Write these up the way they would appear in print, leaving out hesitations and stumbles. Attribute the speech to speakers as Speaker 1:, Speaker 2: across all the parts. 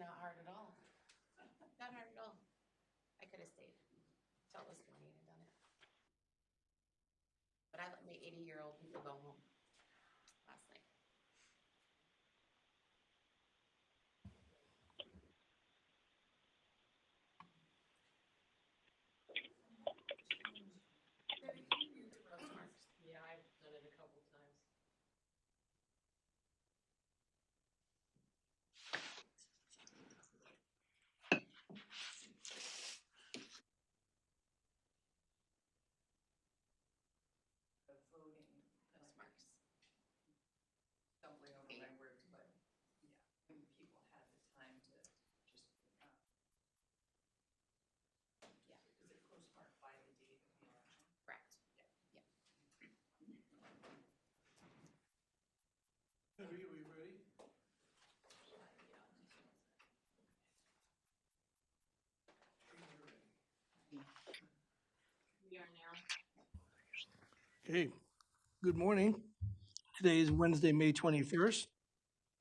Speaker 1: not hard at all. Not hard at all. I could have stayed till this morning and done it. But I let my 80-year-old people go home last night. Debbie, can you mute the roast marks?
Speaker 2: Yeah, I've done it a couple times.
Speaker 3: Voting,
Speaker 1: Roast marks.
Speaker 3: stumbling over my words, but yeah, when people had the time to just,
Speaker 1: Yeah.
Speaker 3: is it postmarked by the date of the election?
Speaker 1: Correct.
Speaker 4: Debbie, are we ready?
Speaker 1: We are now.
Speaker 4: Okay, good morning. Today is Wednesday, May 21st,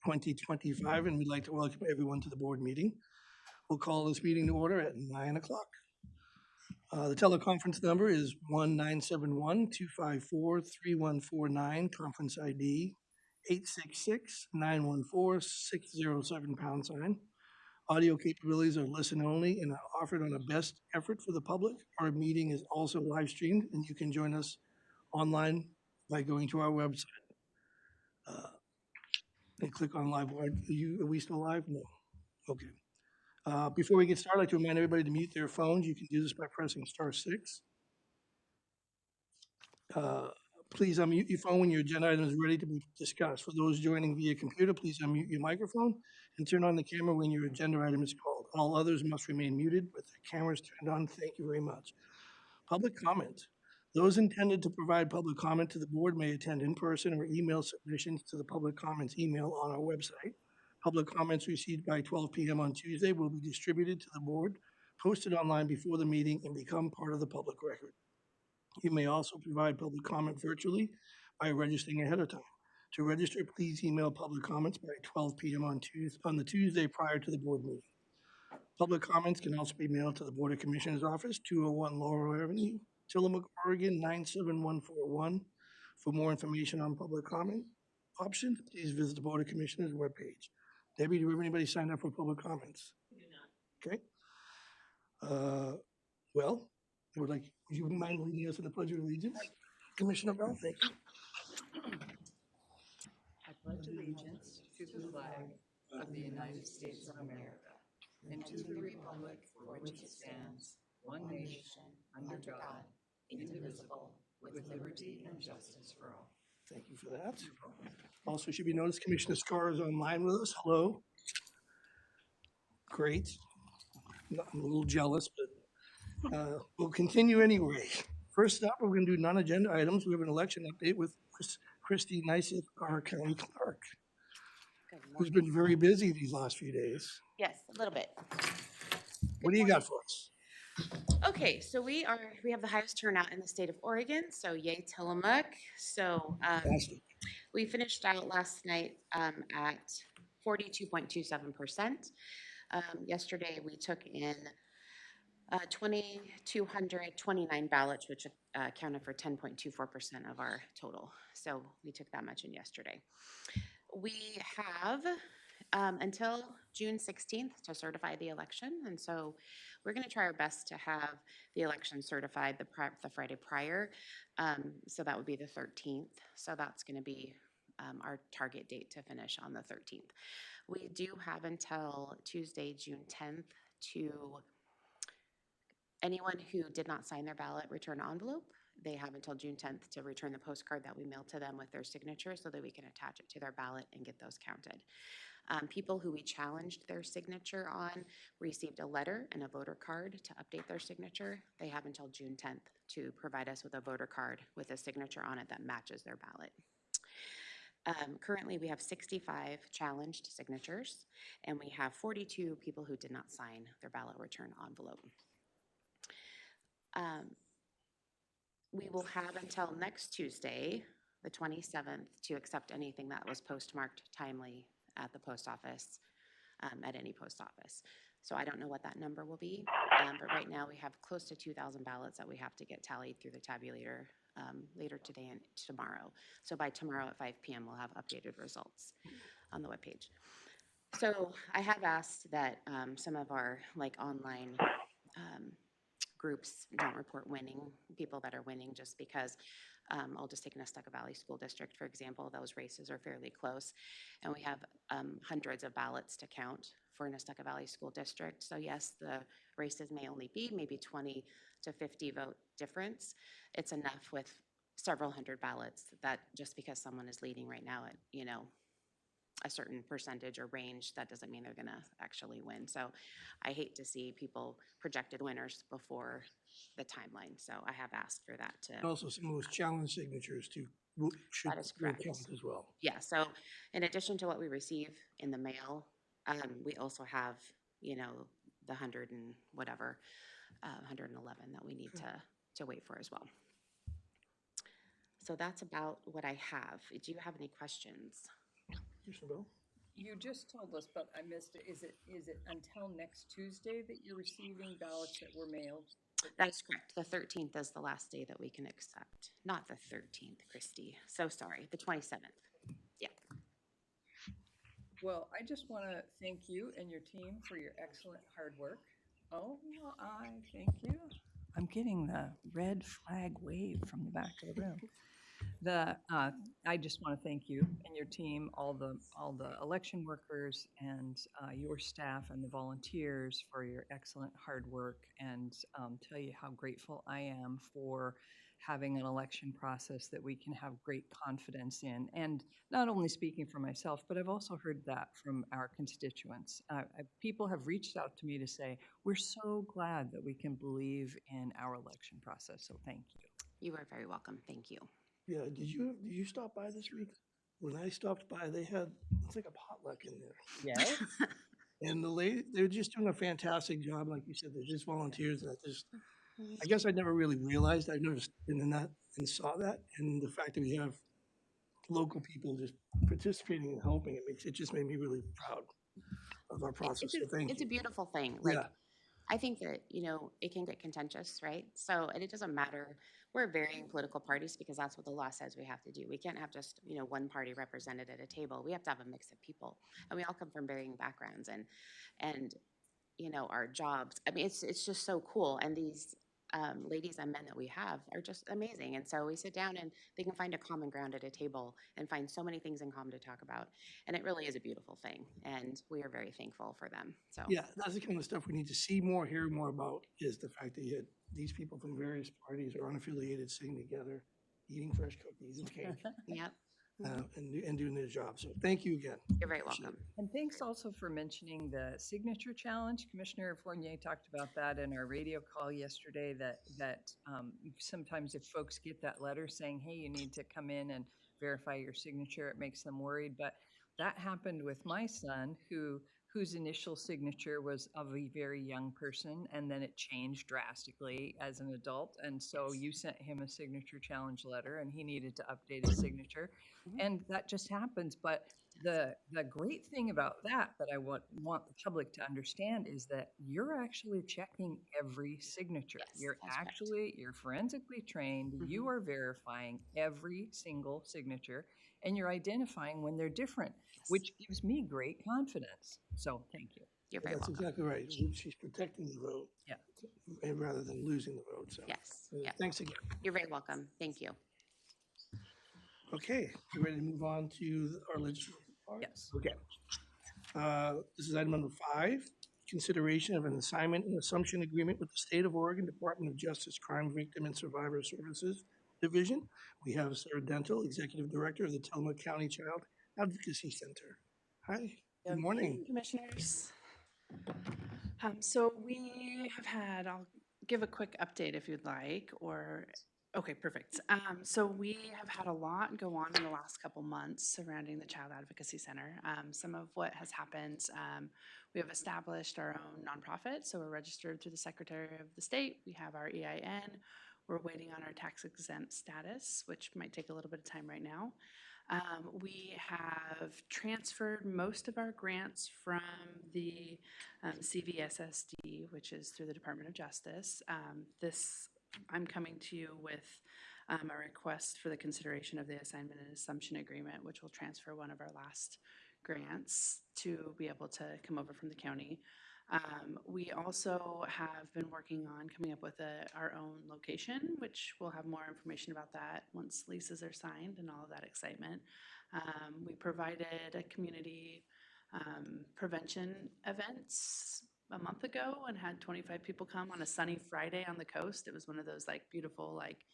Speaker 4: 2025, and we'd like to welcome everyone to the board meeting. We'll call this meeting to order at 9 o'clock. The teleconference number is 1-971-254-3149, conference ID 866-914-607 #. Audio capabilities are listen only and are offered on a best effort for the public. Our meeting is also live streamed, and you can join us online by going to our website. And click on live. Are we still live? No. Okay. Before we get started, I'd like to remind everybody to mute their phones. You can do this by pressing *6. Please unmute your phone when your agenda item is ready to be discussed. For those joining via computer, please unmute your microphone and turn on the camera when your agenda item is called. All others must remain muted with their cameras turned on. Thank you very much. Public comment. Those intended to provide public comment to the board may attend in person or email submissions to the public comments email on our website. Public comments received by 12 p.m. on Tuesday will be distributed to the board, posted online before the meeting, and become part of the public record. You may also provide public comment virtually by registering ahead of time. To register, please email public comments by 12 p.m. on the Tuesday prior to the board meeting. Public comments can also be mailed to the Board of Commissioners Office, 201 Laurel Avenue, Tillamook, Oregon, 97141. For more information on public comment options, please visit the Board of Commissioners webpage. Debbie, do we have anybody signed up for public comments?
Speaker 1: We do not.
Speaker 4: Okay. Well, would you mind leading us in the Pledge of Allegiance? Commissioner Bell, thank you.
Speaker 3: I pledge allegiance to the flag of the United States of America and to the republic for which it stands, one nation, under God, indivisible, with liberty and justice for all.
Speaker 4: Thank you for that. Also should be noticed, Commissioner Scar is online with us. Hello. Great. I'm a little jealous, but we'll continue anyway. First up, we're going to do non-agenda items. We have an election update with Christy Neiseth, our county clerk,
Speaker 1: Good morning.
Speaker 4: who's been very busy these last few days.
Speaker 1: Yes, a little bit.
Speaker 4: What do you got for us?
Speaker 1: Okay, so we have the highest turnout in the state of Oregon, so yay Tillamook. So
Speaker 4: Fantastic.
Speaker 1: we finished out last night at 42.27%. Yesterday, we took in 2,229 ballots, which accounted for 10.24% of our total. So we took that much in yesterday. We have until June 16th to certify the election, and so we're going to try our best to have the election certified the Friday prior. So that would be the 13th. So that's going to be our target date to finish on the 13th. We do have until Tuesday, June 10th to anyone who did not sign their ballot return envelope. They have until June 10th to return the postcard that we mailed to them with their signature so that we can attach it to their ballot and get those counted. People who we challenged their signature on received a letter and a voter card to update their signature. They have until June 10th to provide us with a voter card with a signature on it that matches their ballot. Currently, we have 65 challenged signatures, and we have 42 people who did not sign their ballot return envelope. We will have until next Tuesday, the 27th, to accept anything that was postmarked timely at the post office at any post office. So I don't know what that number will be, but right now we have close to 2,000 ballots that we have to get tallied through the tabulator later today and tomorrow. So by tomorrow at 5 p.m., we'll have updated results on the webpage. So I have asked that some of our like online groups don't report winning, people that are winning, just because I'll just take Nestucca Valley School District, for example. Those races are fairly close, and we have hundreds of ballots to count for Nestucca Valley School District. So yes, the races may only be maybe 20 to 50 vote difference. It's enough with several hundred ballots that just because someone is leading right now at, you know, a certain percentage or range, that doesn't mean they're gonna actually win. So I hate to see people projected winners before the timeline. So I have asked for that
Speaker 4: And
Speaker 1: to,
Speaker 4: also some of those challenge signatures too should
Speaker 1: That is
Speaker 4: will
Speaker 1: correct.
Speaker 4: count as well.
Speaker 1: yeah, so in addition to what we receive in the mail, we also have, you know, the 100 and whatever, 111 that we need to wait for as well. So that's about what I have. Do you have any questions?
Speaker 4: Commissioner Bell?
Speaker 3: You just told us, but I missed it. Is it until next Tuesday that you're receiving ballots that were mailed?
Speaker 1: That is correct. The 13th is the last day that we can accept. Not the 13th, Christy. So sorry, the 27th. Yeah.
Speaker 3: Well, I just want to thank you and your team for your excellent hard work. Oh, I thank you. I'm getting the red flag wave from the back of the room. I just want to thank you and your team, all the election workers and your staff and the volunteers for your excellent hard work, and tell you how grateful I am for having an election process that we can have great confidence in. And not only speaking for myself, but I've also heard that from our constituents. People have reached out to me to say, we're so glad that we can believe in our election process. So thank you.
Speaker 1: You are very welcome. Thank you.
Speaker 4: Yeah, did you stop by this week? When I stopped by, they had, it's like a potluck in there.
Speaker 3: Yes.
Speaker 4: And the lady, they're just doing a fantastic job. Like you said, they're just volunteers. And I guess I never really realized. I noticed and saw that. And the fact that we have local people just participating and helping, it just made me really proud of our process. So thank
Speaker 1: It's a
Speaker 4: you.
Speaker 1: beautiful thing. Like,
Speaker 4: Yeah.
Speaker 1: I think that, you know, it can get contentious, right? So, and it doesn't matter. We're varying political parties because that's what the law says we have to do. We can't have just, you know, one party represented at a table. We have to have a mix of people, and we all come from varying backgrounds and you know, our jobs. I mean, it's just so cool. And these ladies and men that we have are just amazing. And so we sit down and they can find a common ground at a table and find so many things in common to talk about. And it really is a beautiful thing. And we are very thankful for them. So
Speaker 4: Yeah, that's the kind of stuff we need to see more, hear more about, is the fact that you had these people from various parties or unaffiliated sitting together, eating fresh cookies and cake,
Speaker 1: yep,
Speaker 4: and doing their job. So thank you again.
Speaker 1: you're very
Speaker 4: Appreciate
Speaker 1: welcome.
Speaker 4: it.
Speaker 3: And thanks also for mentioning the signature challenge. Commissioner Fournier talked about that in our radio call yesterday, that sometimes if folks get that letter saying, hey, you need to come in and verify your signature, it makes them worried. But that happened with my son, whose initial signature was of a very young person, and then it changed drastically as an adult. And so you sent him a signature challenge letter, and he needed to update his signature. And that just happens. But the great thing about that I want the public to understand is that you're actually checking every signature.
Speaker 1: Yes,
Speaker 3: You're
Speaker 1: that's correct.
Speaker 3: you're forensically trained. You are verifying every single signature, and you're identifying when they're different, which gives me great confidence. So thank you.
Speaker 1: You're very
Speaker 4: That's
Speaker 1: welcome.
Speaker 4: exactly right. She's protecting the vote.
Speaker 3: Yeah.
Speaker 4: Rather than losing the vote. So
Speaker 1: Yes.
Speaker 4: uh, thanks again.
Speaker 1: You're very welcome. Thank you.
Speaker 4: Okay, you ready to move on to our legislative part?
Speaker 3: Yes.
Speaker 4: Okay. This is item number 5, consideration of an assignment and assumption agreement with the State of Oregon Department of Justice Crime Victim and Survivor Services Division. We have Sarah Dental, Executive Director of the Tillamook County Child Advocacy Center. Hi, good morning.
Speaker 5: Commissioners. So we have had, I'll give a quick update if you'd like, or, okay, perfect. So we have had a lot go on in the last couple months surrounding the Child Advocacy Center. Some of what has happened, we have established our own nonprofit, so we're registered through the Secretary of the State. We have our EIN. We're waiting on our tax exempt status, which might take a little bit of time right now. We have transferred most of our grants from the CVSSD, which is through the Department of Justice. I'm coming to you with a request for the consideration of the assignment and assumption agreement, which will transfer one of our last grants to be able to come over from the county. We also have been working on coming up with our own location, which we'll have more information about that once leases are signed and all of that excitement. We provided a community prevention events a month ago and had 25 people come on a sunny Friday on the coast. It was one of those like beautiful, like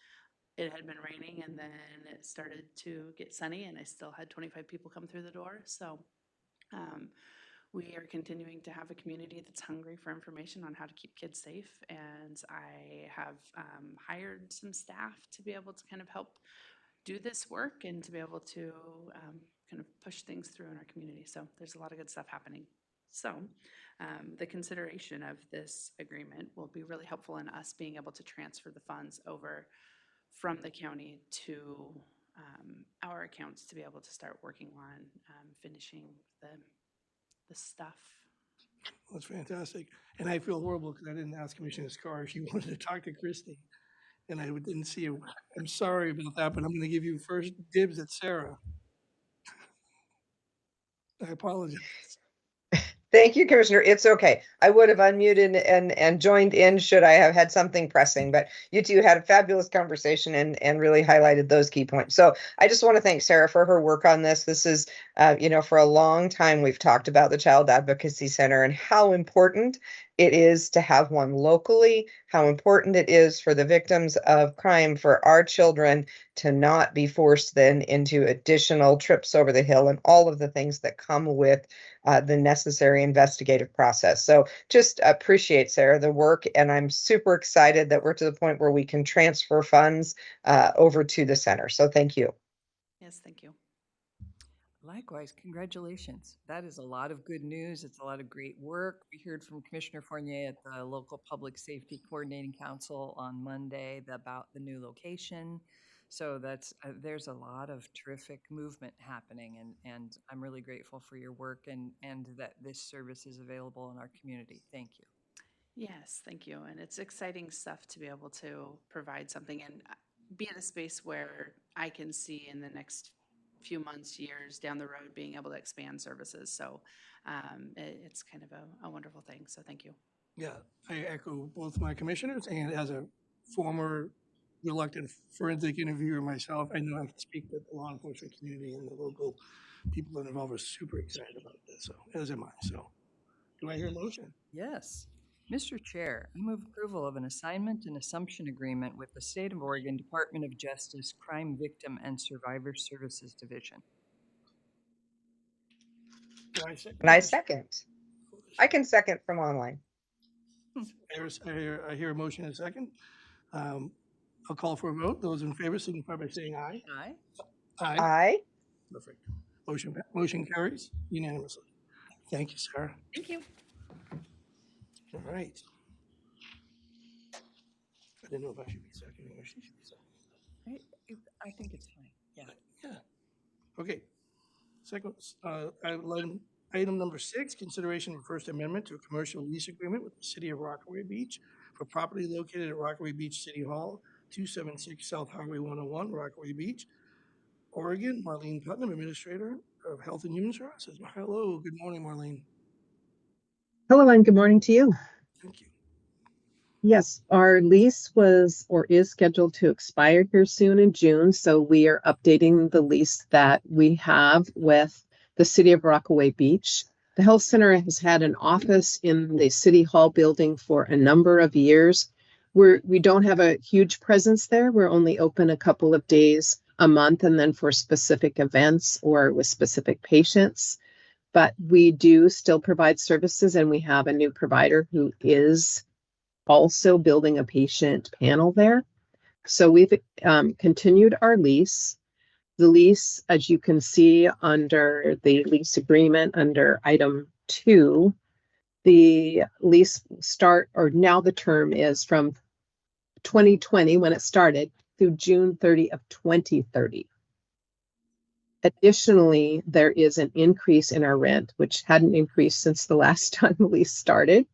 Speaker 5: it had been raining and then it started to get sunny and I still had 25 people come through the door. So we are continuing to have a community that's hungry for information on how to keep kids safe. And I have hired some staff to be able to kind of help do this work and to be able to kind of push things through in our community. So there's a lot of good stuff happening. So the consideration of this agreement will be really helpful in us being able to transfer the funds over from the county to our accounts to be able to start working on finishing the stuff.
Speaker 4: That's fantastic. And I feel horrible because I didn't ask Commissioner Scar if she wanted to talk to Christie. And I didn't see her. I'm sorry about that, but I'm going to give you first dibs at Sarah. I apologize.
Speaker 6: Thank you, Commissioner. It's okay. I would have unmuted and joined in should I have had something pressing, but you two had a fabulous conversation and really highlighted those key points. So I just want to thank Sarah for her work on this. This is, for a long time, we've talked about the Child Advocacy Center and how important it is to have one locally, how important it is for the victims of crime, for our children to not be forced then into additional trips over the hill and all of the things that come with the necessary investigative process. So just appreciate, Sarah, the work, and I'm super excited that we're to the point where we can transfer funds over to the center. So thank you.
Speaker 5: Yes, thank you.
Speaker 3: Likewise, congratulations. That is a lot of good news. It's a lot of great work. We heard from Commissioner Fournier at the local Public Safety Coordinating Council on Monday about the new location. So that's there's a lot of terrific movement happening, and I'm really grateful for your work and that this service is available in our community. Thank you.
Speaker 5: Yes, thank you. And it's exciting stuff to be able to provide something and be in a space where I can see in the next few months, years down the road, being able to expand services. So it's kind of a wonderful thing. So thank you.
Speaker 4: Yeah, I echo both my commissioners, and as a former reluctant forensic interviewer myself, I know I can speak with the law enforcement community and the local people involved are super excited about this, so as am I. So do I hear a motion?
Speaker 3: Yes. Mr. Chair, I move approval of an assignment and assumption agreement with the State of Oregon Department of Justice Crime Victim and Survivor Services Division.
Speaker 4: Do I second?
Speaker 6: And I second. I can second from online.
Speaker 4: I hear a motion in a second. I'll call for a vote. Those in favor signify by saying aye.
Speaker 3: Aye.
Speaker 4: Aye.
Speaker 6: Aye.
Speaker 4: Perfect. Motion carries unanimously. Thank you, Sarah.
Speaker 5: Thank you.
Speaker 4: All right. I didn't know if I should be seconding or she should be seconding.
Speaker 3: I think it's fine. Yeah.
Speaker 4: Yeah. Okay. Second, item number 6, consideration of First Amendment to a commercial lease agreement with the City of Rockaway Beach for property located at Rockaway Beach City Hall, 276 South Highway 101, Rockaway Beach, Oregon. Marlene Putnam, Administrator of Health and Human Services. Hello, good morning, Marlene.
Speaker 7: Hello, and good morning to you.
Speaker 4: Thank you.
Speaker 7: Yes, our lease was or is scheduled to expire here soon in June, so we are updating the lease that we have with the City of Rockaway Beach. The health center has had an office in the City Hall building for a number of years. We don't have a huge presence there. We're only open a couple of days a month and then for specific events or with specific patients. But we do still provide services, and we have a new provider who is also building a patient panel there. So we've continued our lease. The lease, as you can see under the lease agreement under item 2, the lease now the term is from 2020 when it started through June 30 of 2030. Additionally, there is an increase in our rent, which hadn't increased since the last time the lease started.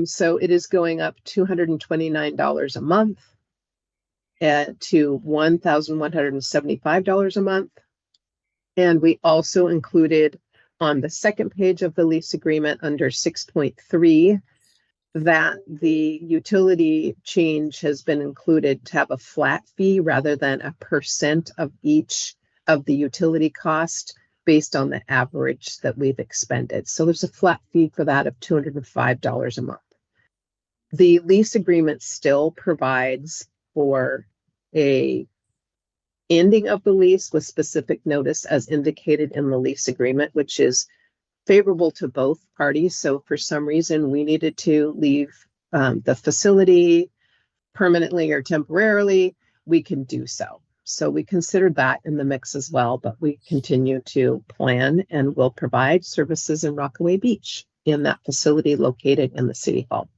Speaker 7: So it is going up $229 a month to $1,175 a month. And we also included on the second page of the lease agreement under 6.3 that the utility change has been included to have a flat fee rather than a percent of each of the utility cost based on the average that we've expended. So there's a flat fee for that of $205 a month. The lease agreement still provides for a ending of the lease with specific notice as indicated in the lease agreement, which is favorable to both parties. So for some reason we needed to leave the facility permanently or temporarily, we can do so. So we considered that in the mix as well, but we continue to plan and will provide services in Rockaway Beach in that facility located in the City Hall.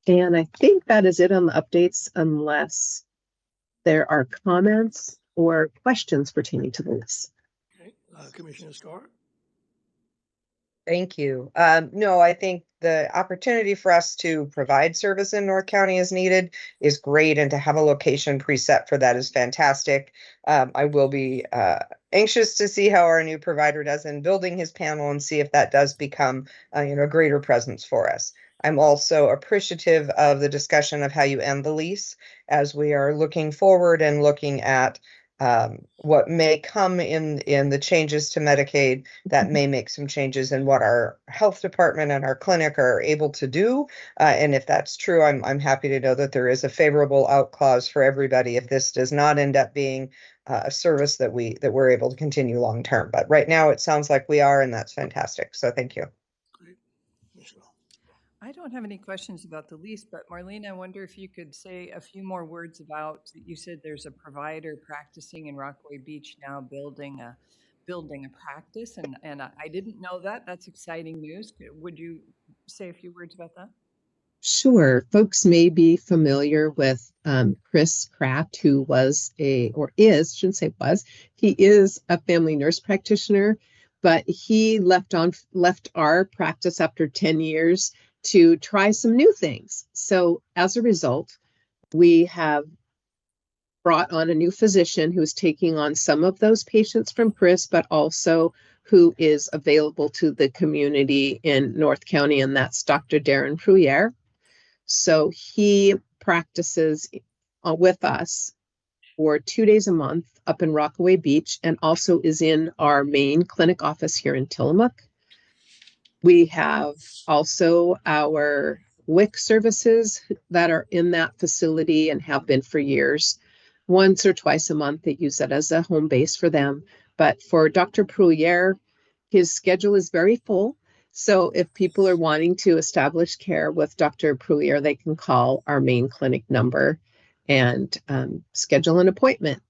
Speaker 7: And I think that is it on the updates, unless there are comments or questions pertaining to the list.
Speaker 4: Okay, Commissioner Scar?
Speaker 6: Thank you. No, I think the opportunity for us to provide service in North County as needed is great, and to have a location preset for that is fantastic. I will be anxious to see how our new provider does in building his panel and see if that does become a greater presence for us. I'm also appreciative of the discussion of how you end the lease, as we are looking forward and looking at what may come in the changes to Medicaid that may make some changes in what our health department and our clinic are able to do. And if that's true, I'm happy to know that there is a favorable out clause for everybody if this does not end up being a service that we're able to continue long term. But right now it sounds like we are, and that's fantastic. So thank you.
Speaker 4: Great. Michelle?
Speaker 3: I don't have any questions about the lease, but Marlene, I wonder if you could say a few more words about, you said there's a provider practicing in Rockaway Beach now building a practice, and I didn't know that. That's exciting news. Would you say a few words about that?
Speaker 7: Sure. Folks may be familiar with Chris Kraft, who was shouldn't say was, he is a family nurse practitioner, but he left our practice after 10 years to try some new things. So as a result, we have brought on a new physician who's taking on some of those patients from Chris, but also who is available to the community in North County, and that's Dr. Darren Prouillère. So he practices with us for 2 days a month up in Rockaway Beach, and also is in our main clinic office here in Tillamook. We have also our WIC services that are in that facility and have been for years. Once or twice a month, they use that as a home base for them. But for Dr. Prouillère, his schedule is very full. So if people are wanting to establish care with Dr. Prouillère, they can call our main clinic number and schedule an appointment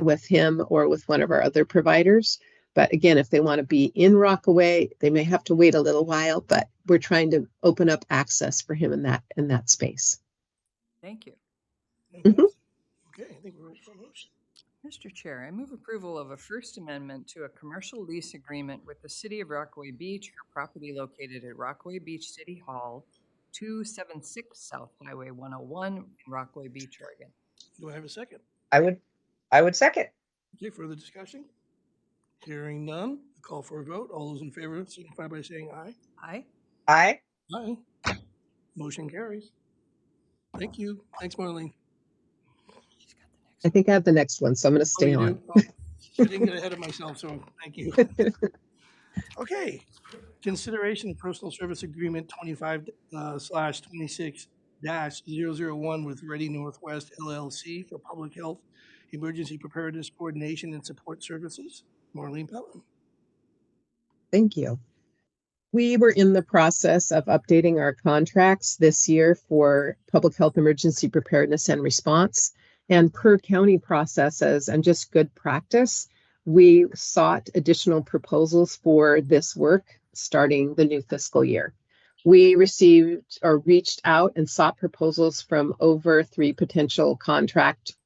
Speaker 7: with him or with one of our other providers. But again, if they want to be in Rockaway, they may have to wait a little while, but we're trying to open up access for him in that space.
Speaker 3: Thank you.
Speaker 4: Okay, I think we're ready for a motion.
Speaker 3: Mr. Chair, I move approval of a First Amendment to a commercial lease agreement with the City of Rockaway Beach for property located at Rockaway Beach City Hall, 276 South Highway 101 in Rockaway Beach, Oregon.
Speaker 4: Do I have a second?
Speaker 6: I would second.
Speaker 4: Okay, further discussion? Hearing none, call for a vote. All those in favor signify by saying aye.
Speaker 3: Aye.
Speaker 6: Aye.
Speaker 4: Aye. Motion carries. Thank you. Thanks, Marlene.
Speaker 3: She's got the next
Speaker 7: I think I have the next one, so I'm going to stay
Speaker 4: you
Speaker 7: on.
Speaker 4: do? Oh, I didn't get ahead of myself, so thank you. Okay, consideration of personal service agreement 25/26-001 with Ready Northwest LLC for public health, emergency preparedness, coordination, and support services. Marlene Pelton.
Speaker 7: Thank you. We were in the process of updating our contracts this year for public health emergency preparedness and response. And per county processes and just good practice, we sought additional proposals for this work starting the new fiscal year. We received or reached out and sought proposals from over 3 potential contract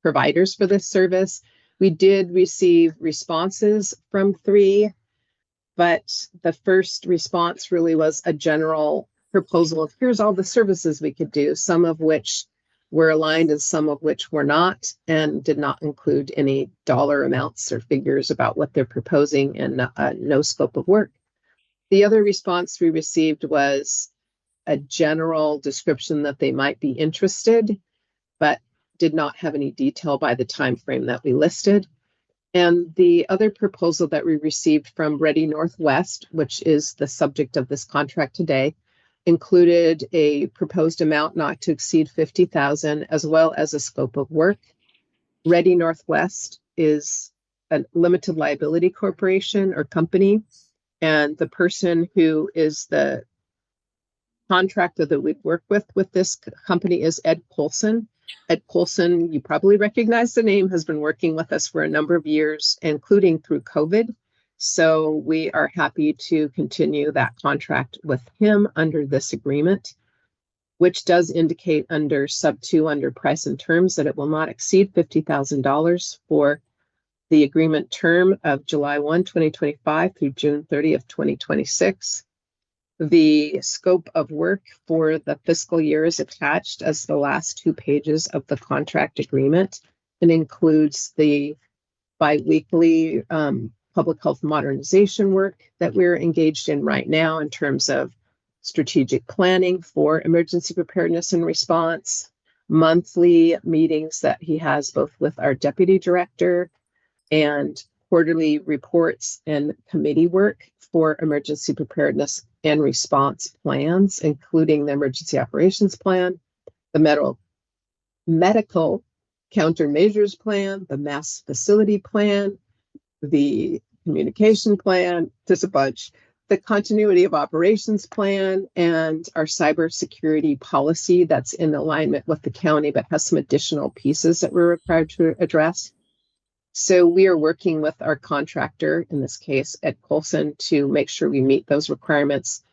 Speaker 7: providers for this service. We did receive responses from 3, but the first response really was a general proposal of here's all the services we could do, some of which were aligned and some of which were not, and did not include any dollar amounts or figures about what they're proposing, and no scope of work. The other response we received was a general description that they might be interested, but did not have any detail by the time frame that we listed. And the other proposal that we received from Ready Northwest, which is the subject of this contract today, included a proposed amount not to exceed 50,000, as well as a scope of work. Ready Northwest is a limited liability corporation or company, and the person who is the contractor that we work with this company is Ed Colson. Ed Colson, you probably recognize the name, has been working with us for a number of years, including through COVID. So we are happy to continue that contract with him under this agreement, which does indicate under sub 2 under price and terms that it will not exceed $50,000 for the agreement term of July 1, 2025 through June 30th, 2026. The scope of work for the fiscal year is attached as the last 2 pages of the contract agreement, and includes the biweekly public health modernization work that we're engaged in right now in terms of strategic planning for emergency preparedness and response, monthly meetings that he has both with our deputy director, and quarterly reports and committee work for emergency preparedness and response plans, including the emergency operations plan, the medical countermeasures plan, the mass facility plan, the communication plan, just a bunch, the continuity of operations plan, and our cybersecurity policy that's in alignment with the county, but has some additional pieces that we're required to address. So we are working with our contractor, in this case, Ed Colson, to make sure we meet those requirements,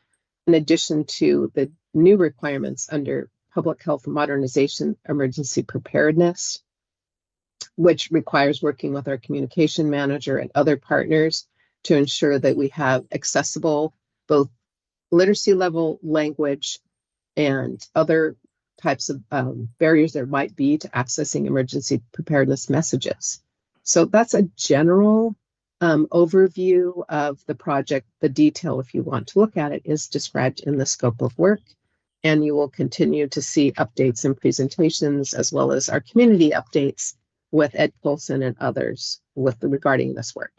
Speaker 7: in addition to the new requirements under public health modernization emergency preparedness, which requires working with our communication manager and other partners to ensure that we have accessible both literacy level language and other types of barriers there might be to accessing emergency preparedness messages. So that's a general overview of the project. The detail, if you want to look at it, is described in the scope of work, and you will continue to see updates and presentations, as well as our community updates with Ed Colson and others regarding this work.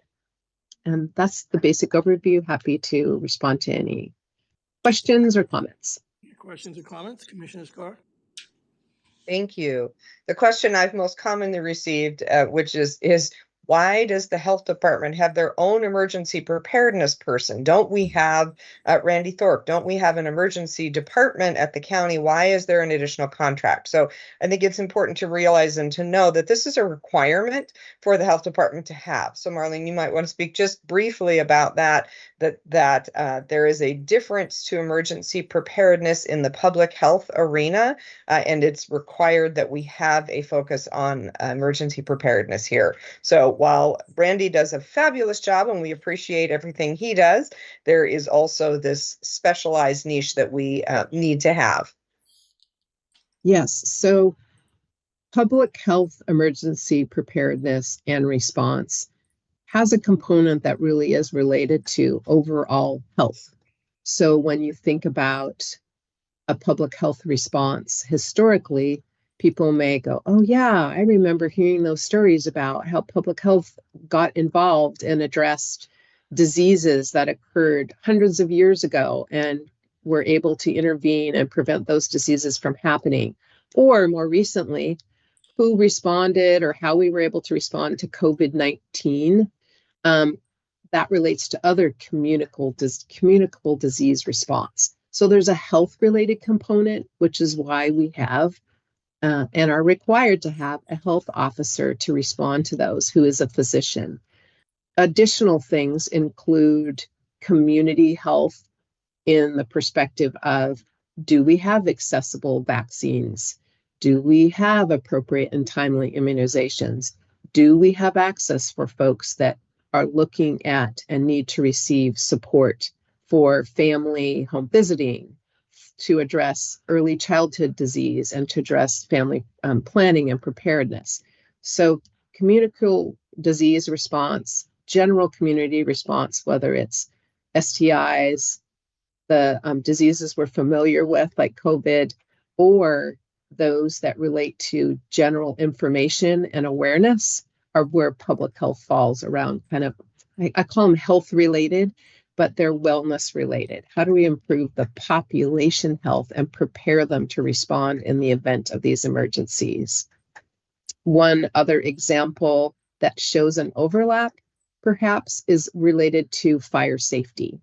Speaker 7: And that's the basic overview. Happy to respond to any questions or comments.
Speaker 4: Questions or comments? Commissioner Scar?
Speaker 6: Thank you. The question I've most commonly received, which is why does the health department have their own emergency preparedness person? Don't we have Randy Thorpe? Don't we have an emergency department at the county? Why is there an additional contract? So I think it's important to realize and to know that this is a requirement for the health department to have. So Marlene, you might want to speak just briefly about that there is a difference to emergency preparedness in the public health arena, and it's required that we have a focus on emergency preparedness here. So while Randy does a fabulous job and we appreciate everything he does, there is also this specialized niche that we need to have.
Speaker 7: Yes, so public health emergency preparedness and response has a component that really is related to overall health. So when you think about a public health response, historically, people may go, oh yeah, I remember hearing those stories about how public health got involved and addressed diseases that occurred hundreds of years ago and were able to intervene and prevent those diseases from happening. Or more recently, who responded or how we were able to respond to COVID-19. That relates to other communicable disease response. So there's a health-related component, which is why we have and are required to have a health officer to respond to those, who is a physician. Additional things include community health in the perspective of, do we have accessible vaccines? Do we have appropriate and timely immunizations? do we have access for folks that are looking at and need to receive support for family home visiting, to address early childhood disease, and to address family planning and preparedness. So communicable disease response, general community response, whether it's STIs, the diseases we're familiar with, like COVID, or those that relate to general information and awareness, are where public health falls around. Kind of, I call them health related, but they're wellness related. How do we improve the population health and prepare them to respond in the event of these emergencies? One other example that shows an overlap, perhaps, is related to fire safety.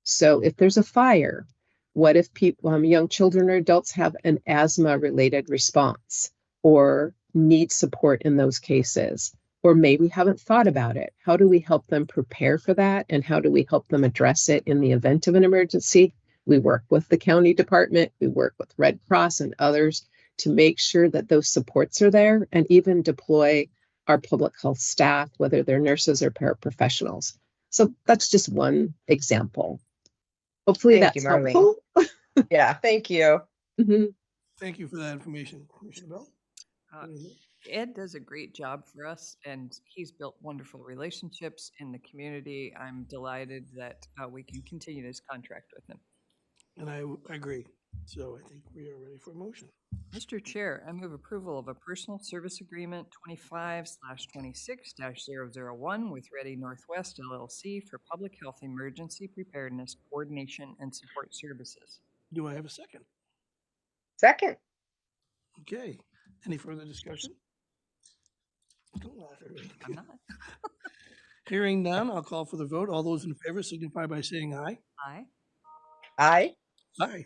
Speaker 7: So if there's a fire, what if people, young children or adults have an asthma-related response or need support in those cases, or maybe haven't thought about it? How do we help them prepare for that? And how do we help them address it in the event of an emergency? We work with the county department, we work with Red Cross and others to make sure that those supports are there, and even deploy our public health staff, whether they're nurses or paraprofessionals. So that's just one example. Hopefully
Speaker 6: Thank you,
Speaker 7: that's
Speaker 6: Marlene.
Speaker 7: helpful.
Speaker 6: Yeah, thank you.
Speaker 7: Mhm.
Speaker 4: Thank you for that information, Commissioner Bell.
Speaker 3: Uh, Ed does a great job for us, and he's built wonderful relationships in the community. I'm delighted that we can continue this contract with him.
Speaker 4: And I agree. So I think we are ready for a motion.
Speaker 3: Mr. Chair, I move approval of a personal service agreement 25/26-001 with Ready Northwest LLC for public health emergency preparedness, coordination, and support services.
Speaker 4: Do I have a second?
Speaker 6: Second.
Speaker 4: Okay. Any further discussion? Don't laugh at me.
Speaker 3: I'm not.
Speaker 4: Hearing none, I'll call for the vote. All those in favor signify by saying aye.
Speaker 3: Aye.
Speaker 6: Aye.
Speaker 4: Aye.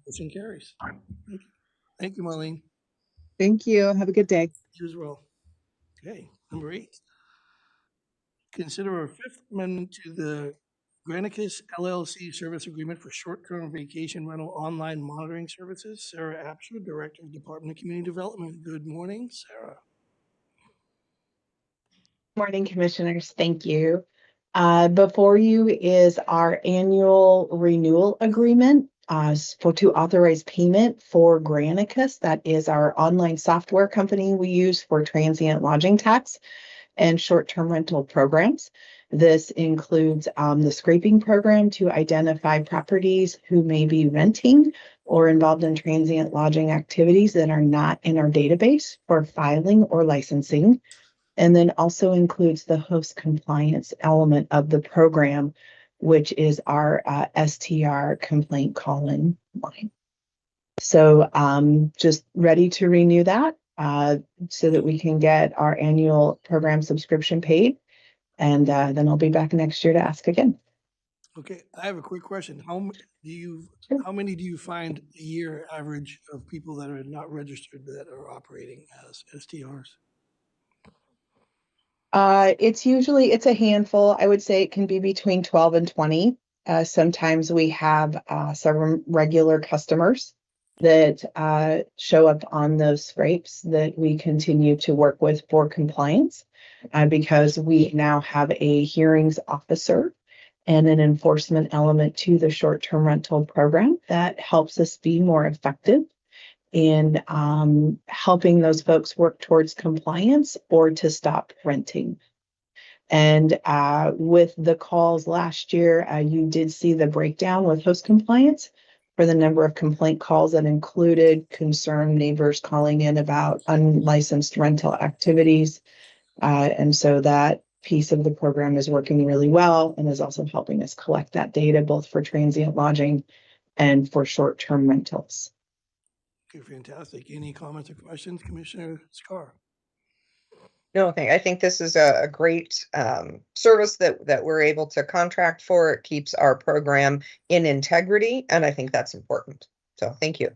Speaker 4: Motion carries. Thank you. Thank you, Marlene.
Speaker 7: Thank you. Have a good day.
Speaker 4: You as well. Okay, number 8. Consider a fifth amendment to the Granicus LLC service agreement for short-term vacation rental online monitoring services. Sarah Apsher, Director of Department of Community Development. Good morning, Sarah.
Speaker 8: Morning, Commissioners. Thank you. Before you is our annual renewal agreement to authorize payment for Granicus. That is our online software company we use for transient lodging tax and short-term rental programs. This includes the scraping program to identify properties who may be renting or involved in transient lodging activities that are not in our database for filing or licensing. And then also includes the host compliance element of the program, which is our STR complaint call-in line. So just ready to renew that so that we can get our annual program subscription paid. And then I'll be back next year to ask again.
Speaker 4: Okay, I have a quick question. How many do you find a year average of people that are not registered that are operating as STRs?
Speaker 8: It's a handful. I would say it can be between 12 and 20. Sometimes we have some regular customers that show up on those scrapes that we continue to work with for compliance because we now have a hearings officer and an enforcement element to the short-term rental program that helps us be more effective in helping those folks work towards compliance or to stop renting. And with the calls last year, you did see the breakdown with host compliance for the number of complaint calls that included concerned neighbors calling in about unlicensed rental activities. And so that piece of the program is working really well and is also helping us collect that data both for transient lodging and for short-term rentals.
Speaker 4: Okay, fantastic. Any comments or questions, Commissioner Scar?
Speaker 6: No, I think this is a great service that we're able to contract for. It keeps our program in integrity, and I think that's important. So thank you.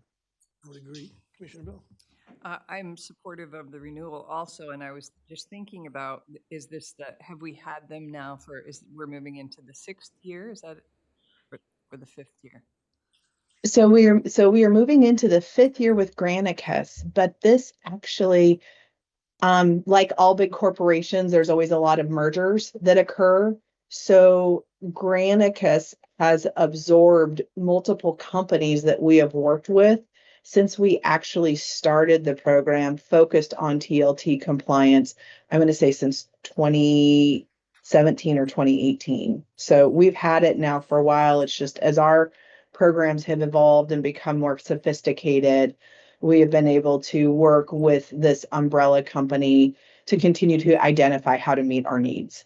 Speaker 4: I would agree. Commissioner Bill?
Speaker 3: I'm supportive of the renewal also, and I was just thinking about, have we had them now we're moving into the 6th year? Is that for the 5th year?
Speaker 8: So we are moving into the 5th year with Granicus, but this actually Like all big corporations, there's always a lot of mergers that occur. So Granicus has absorbed multiple companies that we have worked with since we actually started the program focused on TLT compliance. I'm going to say since 2017 or 2018. So we've had it now for a while. It's just as our programs have evolved and become more sophisticated, we have been able to work with this umbrella company to continue to identify how to meet our needs.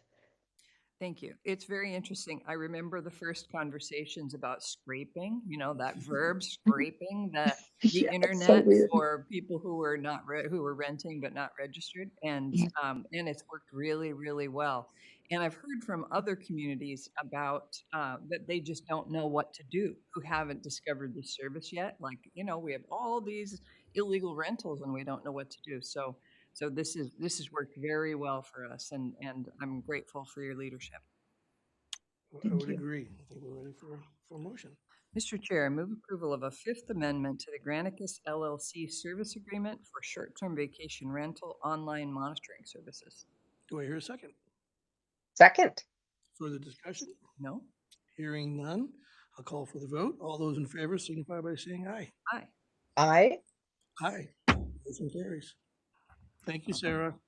Speaker 3: Thank you. It's very interesting. I remember the first conversations about scraping, that verb scraping the
Speaker 8: Yeah, it's so
Speaker 3: internet
Speaker 8: weird.
Speaker 3: for people who were not who were renting but not registered, and it's worked really, really well. And I've heard from other communities about that they just don't know what to do, who haven't discovered this service yet. Like, we have all these illegal rentals and we don't know what to do. So this has worked very well for us, and I'm grateful for your leadership.
Speaker 4: I would agree. I think we're ready for a motion.
Speaker 3: Mr. Chair, I move approval of a Fifth Amendment to the Granicus LLC service agreement for short-term vacation rental online monitoring services.
Speaker 4: Do I hear a second?
Speaker 6: Second.
Speaker 4: Further discussion?
Speaker 3: No?
Speaker 4: Hearing none, I'll call for the vote. All those in favor signify by saying aye.
Speaker 3: Aye.
Speaker 6: Aye.
Speaker 4: Aye. Motion carries. Thank you, Sarah.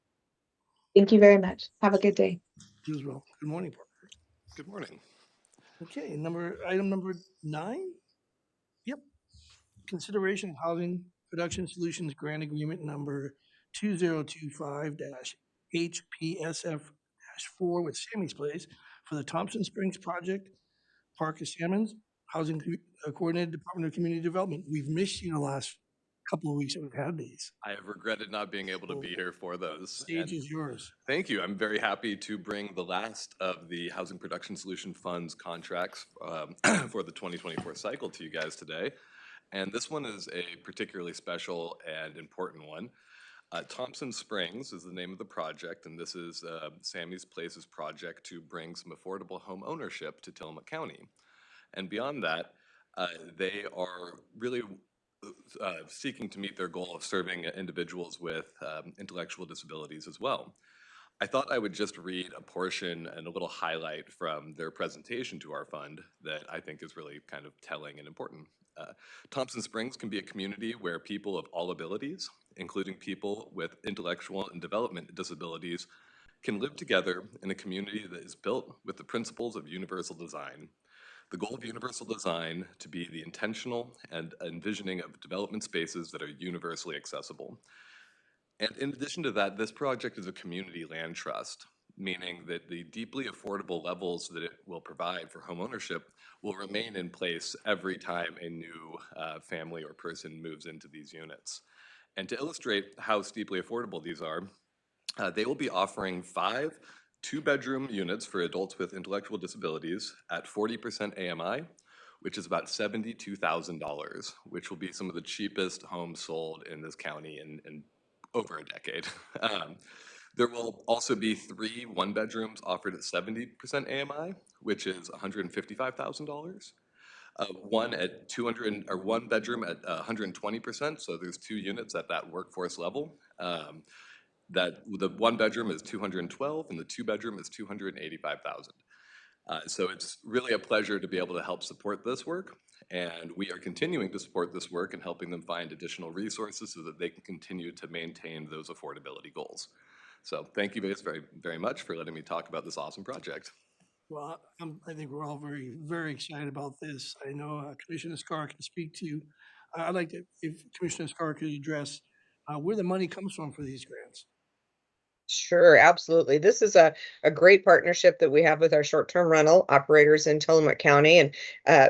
Speaker 8: Thank you very much. Have a good day.
Speaker 4: You as well. Good morning, Parker.
Speaker 9: Good morning.
Speaker 4: Okay, item number 9. Yep. Consideration of Housing Production Solutions Grant Agreement number 2025-HPSF-4 with Sammy's Place for the Thompson Springs Project, Park of Salmons, Housing Coordinated Department of Community Development. We've missed you the last couple of weeks that we've had these.
Speaker 9: I have regretted not being able to be here for those.
Speaker 4: Stage is yours.
Speaker 9: Thank you. I'm very happy to bring the last of the Housing Production Solution Funds contracts for the 2024 cycle to you guys today. And this one is a particularly special and important one. Thompson Springs is the name of the project, and this is Sammy's Place's project to bring some affordable home ownership to Tillamook County. And beyond that, they are really seeking to meet their goal of serving individuals with intellectual disabilities as well. I thought I would just read a portion and a little highlight from their presentation to our fund that I think is really kind of telling and important. Thompson Springs can be a community where people of all abilities, including people with intellectual and development disabilities, can live together in a community that is built with the principles of universal design. The goal of universal design to be the intentional and envisioning of development spaces that are universally accessible. And in addition to that, this project is a community land trust, meaning that the deeply affordable levels that it will provide for homeownership will remain in place every time a new family or person moves into these units. And to illustrate how steeply affordable these are, they will be offering 5 2-bedroom units for adults with intellectual disabilities at 40% AMI, which is about $72,000, which will be some of the cheapest homes sold in this county in over a decade. There will also be 3 1-bedrooms offered at 70% AMI, which is $155,000. One at 200, or 1 bedroom at 120%. So there's 2 units at that workforce level. That the 1 bedroom is 212 and the 2 bedroom is 285,000. So it's really a pleasure to be able to help support this work, and we are continuing to support this work and helping them find additional resources so that they can continue to maintain those affordability goals. So thank you guys very, very much for letting me talk about this awesome project.
Speaker 4: Well, I think we're all very, very excited about this. I know Commissioner Scar can speak to. I'd like to, if Commissioner Scar could address where the money comes from for these grants.
Speaker 6: Sure, absolutely. This is a great partnership that we have with our short-term rental operators in Tillamook County. And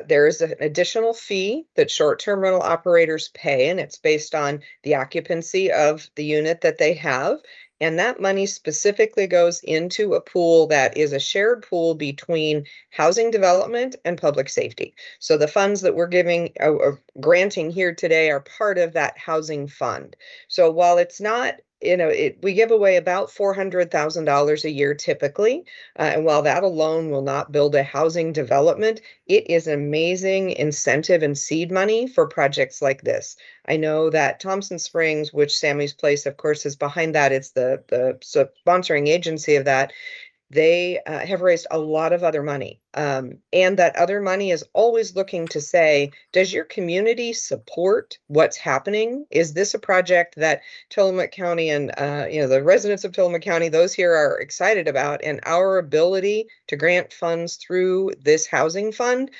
Speaker 6: there is an additional fee that short-term rental operators pay, and it's based on the occupancy of the unit that they have. And that money specifically goes into a pool that is a shared pool between housing development and public safety. So the funds that we're granting here today are part of that housing fund. So while it's not we give away about $400,000 a year typically. And while that alone will not build a housing development, it is amazing incentive and seed money for projects like this. I know that Thompson Springs, which Sammy's Place, of course, is behind that. It's the sponsoring agency of that. They have raised a lot of other money. And that other money is always looking to say, does your community support what's happening? Is this a project that Tillamook County and the residents of Tillamook County, those here are excited about? And our ability to grant funds through this housing fund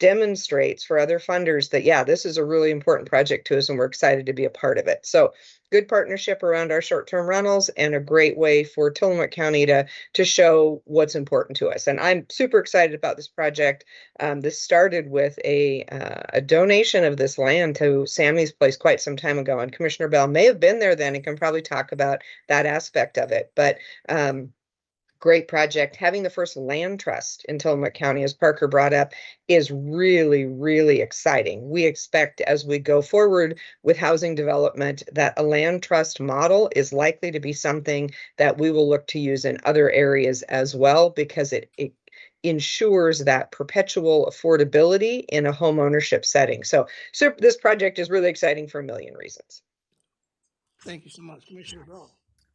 Speaker 6: demonstrates for other funders that, yeah, this is a really important project to us and we're excited to be a part of it. So good partnership around our short-term rentals and a great way for Tillamook County to show what's important to us. And I'm super excited about this project. This started with a donation of this land to Sammy's Place quite some time ago. And Commissioner Bell may have been there then and can probably talk about that aspect of it. But great project. Having the first land trust in Tillamook County, as Parker brought up, is really, really exciting. We expect as we go forward with housing development that a land trust model is likely to be something that we will look to use in other areas as well, because it ensures that perpetual affordability in a home ownership setting. So this project is really exciting for a million reasons.
Speaker 4: Thank you so much, Commissioner Bell.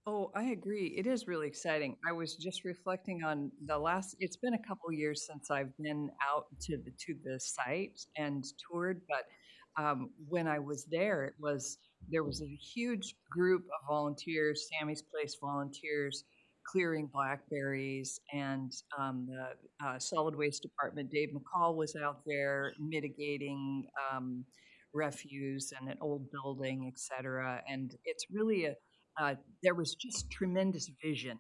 Speaker 3: Oh, I agree. It is really exciting. I was just reflecting on it's been a couple years since I've been out to the site and toured, but when I was there, there was a huge group of volunteers, Sammy's Place volunteers, clearing blackberries, and the solid waste department, Dave McCall, was out there mitigating refuse and an old building, et cetera. And it's really there was just tremendous vision.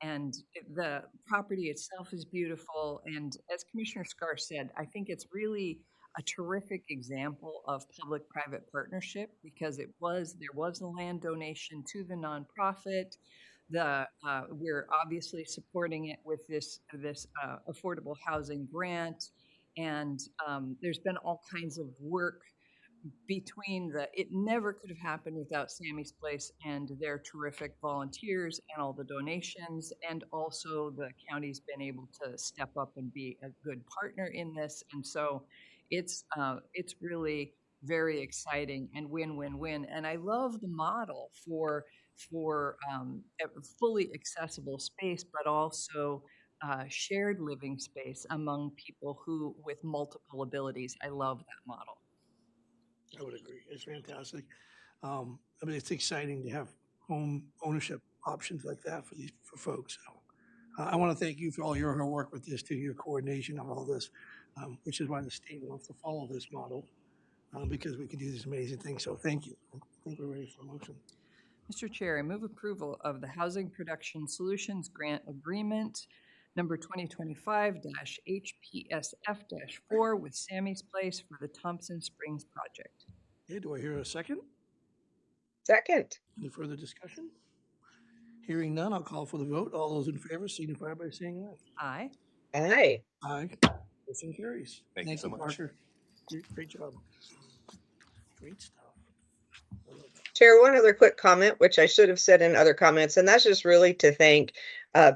Speaker 3: And the property itself is beautiful. And as Commissioner Scar said, I think it's really a terrific example of public-private partnership, because there was a land donation to the nonprofit. We're obviously supporting it with this affordable housing grant, and there's been all kinds of work between it never could have happened without Sammy's Place and their terrific volunteers and all the donations, and also the county's been able to step up and be a good partner in this. And so it's really very exciting and win-win-win. And I love the model for a fully accessible space, but also shared living space among people with multiple abilities. I love that model.
Speaker 4: I would agree. It's fantastic. I mean, it's exciting to have home ownership options like that for folks. So, I want to thank you for all your hard work with this, too, your coordination of all this, which is why the state wants to follow this model, because we can do these amazing things. So thank you. I think we're ready for a motion.
Speaker 3: Mr. Chair, I move approval of the Housing Production Solutions Grant Agreement number 2025-HPSF-4 with Sammy's Place for the Thompson Springs project.
Speaker 4: Okay, do I hear a second?
Speaker 6: Second.
Speaker 4: Any further discussion? Hearing none, I'll call for the vote. All those in favor signify by saying
Speaker 3: Aye.
Speaker 6: Aye.
Speaker 4: aye. Aye. Motion carries.
Speaker 9: Thank you so much.
Speaker 4: Parker. Great job. Great stuff.
Speaker 6: Chair, one other quick comment, which I should have said in other comments, and that's just really to thank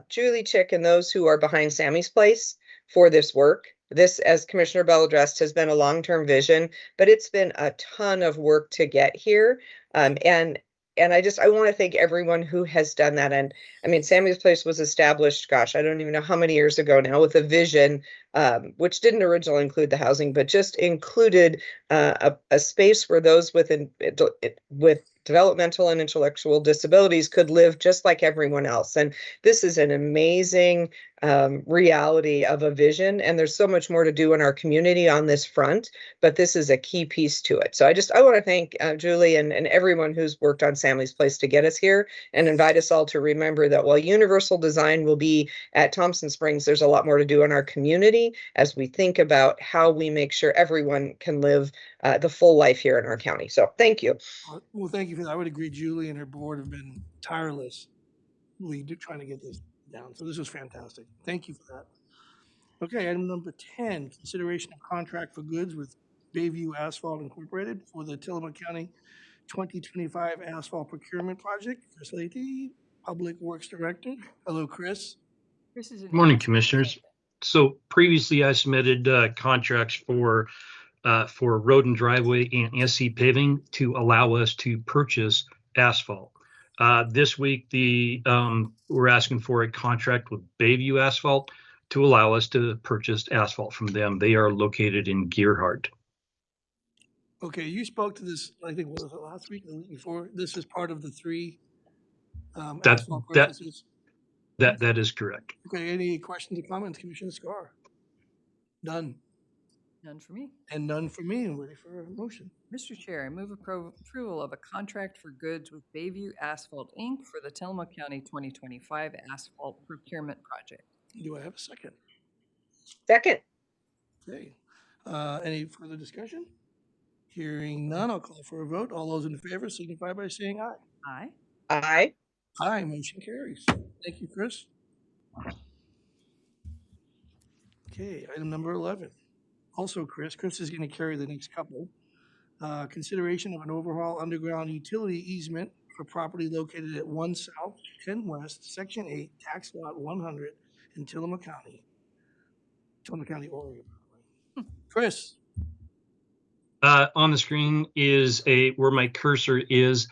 Speaker 6: Julie Chick and those who are behind Sammy's Place for this work. This, as Commissioner Bell addressed, has been a long-term vision, but it's been a ton of work to get here. And I want to thank everyone who has done that. And I mean, Sammy's Place was established, gosh, I don't even know how many years ago now, with a vision, which didn't originally include the housing, but just included a space where those with developmental and intellectual disabilities could live just like everyone else. And this is an amazing reality of a vision. And there's so much more to do in our community on this front, but this is a key piece to it. So I want to thank Julie and everyone who's worked on Sammy's Place to get us here, and invite us all to remember that while universal design will be at Thompson Springs, there's a lot more to do in our community as we think about how we make sure everyone can live the full life here in our county. So thank you.
Speaker 4: Well, thank you for that. I would agree. Julie and her board have been tirelessly trying to get this down. So this is fantastic. Thank you for that. Okay, item number 10, consideration of contract for goods with Bayview Asphalt Incorporated for the Tillamook County 2025 asphalt procurement project. Chris Leahy, Public Works Director. Hello, Chris.
Speaker 3: Chris is an
Speaker 10: Morning,
Speaker 3: yes.
Speaker 10: Commissioners. So previously I submitted contracts for road and driveway and SC paving to allow us to purchase asphalt. This week, we're asking for a contract with Bayview Asphalt to allow us to purchase asphalt from them. They are located in Gearhart.
Speaker 4: Okay, you spoke to this, I think, was it last week, the week before? This is part of the three
Speaker 10: That
Speaker 4: asphalt
Speaker 10: that
Speaker 4: purchases.
Speaker 10: that is correct.
Speaker 4: Okay, any questions or comments, Commissioner Scar? None,
Speaker 3: None for me.
Speaker 4: and none for me. I'm ready for a motion.
Speaker 3: Mr. Chair, I move approval of a contract for goods with Bayview Asphalt, Inc. for the Tillamook County 2025 asphalt procurement project.
Speaker 4: Do I have a second?
Speaker 6: Second.
Speaker 4: Okay, any further discussion? Hearing none, I'll call for a vote. All those in favor signify by saying aye.
Speaker 3: Aye.
Speaker 6: Aye.
Speaker 4: Aye, motion carries. Thank you, Chris. Okay, item number 11. Also, Chris is going to carry the next couple. Consideration of an overhaul underground utility easement for property located at 1 South, 10 West, Section 8, Tax Lot 100 in Tillamook County, Oregon. Chris,
Speaker 10: On the screen is where my cursor is.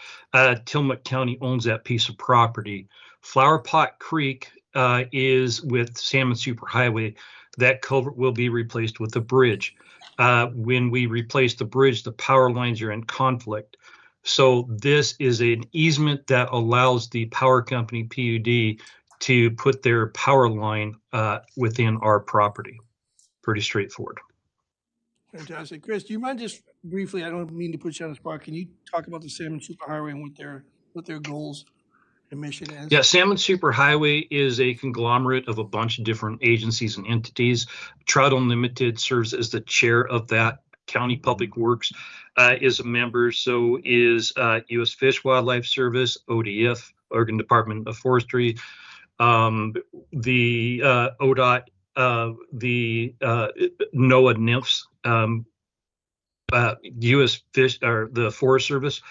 Speaker 10: Tillamook County owns that piece of property. Flower Pot Creek is with Salmon Superhighway. That culvert will be replaced with a bridge. When we replace the bridge, the power lines are in conflict. So this is an easement that allows the power company PUD to put their power line within our property. Pretty straightforward.
Speaker 4: fantastic. Chris, do you mind just briefly, I don't mean to put you on the spot, can you talk about the Salmon Superhighway and what their goals and mission is?
Speaker 10: Yeah, Salmon Superhighway is a conglomerate of a bunch of different agencies and entities. Trout Unlimited serves as the chair of that. County Public Works is a member. So is U.S. Fish Wildlife Service, ODF, Oregon Department of Forestry, the ODOT, the NOAA NIFS, U.S. Fish or the Forest Service,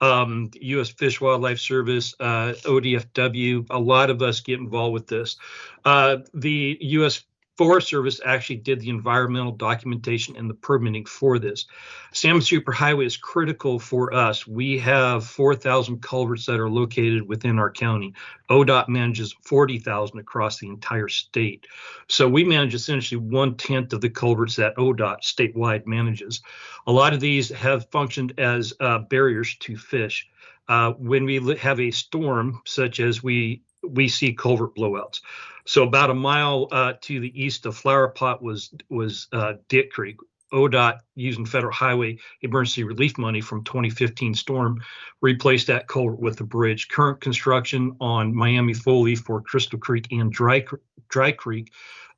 Speaker 10: U.S. Fish Wildlife Service, ODFW. A lot of us get involved with this. The U.S. Forest Service actually did the environmental documentation and the permitting for this. Salmon Superhighway is critical for us. We have 4,000 culverts that are located within our county. ODOT manages 40,000 across the entire state. So we manage essentially 1/10 of the culverts that ODOT statewide manages. A lot of these have functioned as barriers to fish. When we have a storm, such as we see culvert blowouts. So about a mile to the east of Flower Pot was Dick Creek. ODOT, using federal highway emergency relief money from 2015 storm, replaced that culvert with a bridge. Current construction on Miami Foley for Crystal Creek and Dry Creek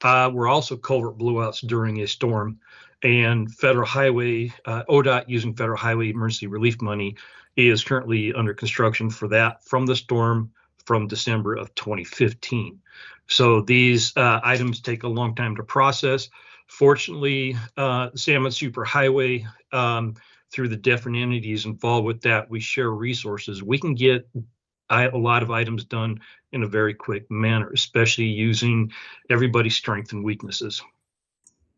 Speaker 10: were also culvert blowouts during a storm. And federal highway, ODOT, using federal highway emergency relief money, is currently under construction for that from the storm from December of 2015. So these items take a long time to process. Fortunately, Salmon Superhighway, through the different entities involved with that, we share resources. We can get a lot of items done in a very quick manner, especially using everybody's strengths and weaknesses.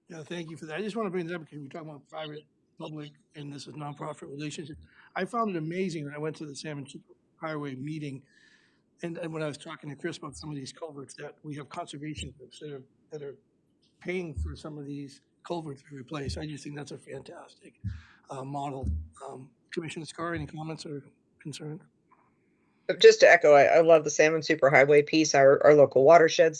Speaker 4: Yeah, thank you for that. I just want to bring that up because we're talking about private, public, and this is nonprofit relationship. I found it amazing when I went to the Salmon Superhighway meeting, and when I was talking to Chris about some of these culverts, that we have conservation groups that are paying for some of these culverts to be replaced. I just think that's a fantastic model. Commissioner Scar, any comments or concerns?
Speaker 6: Just to echo, I love the Salmon Superhighway piece. Our local watershed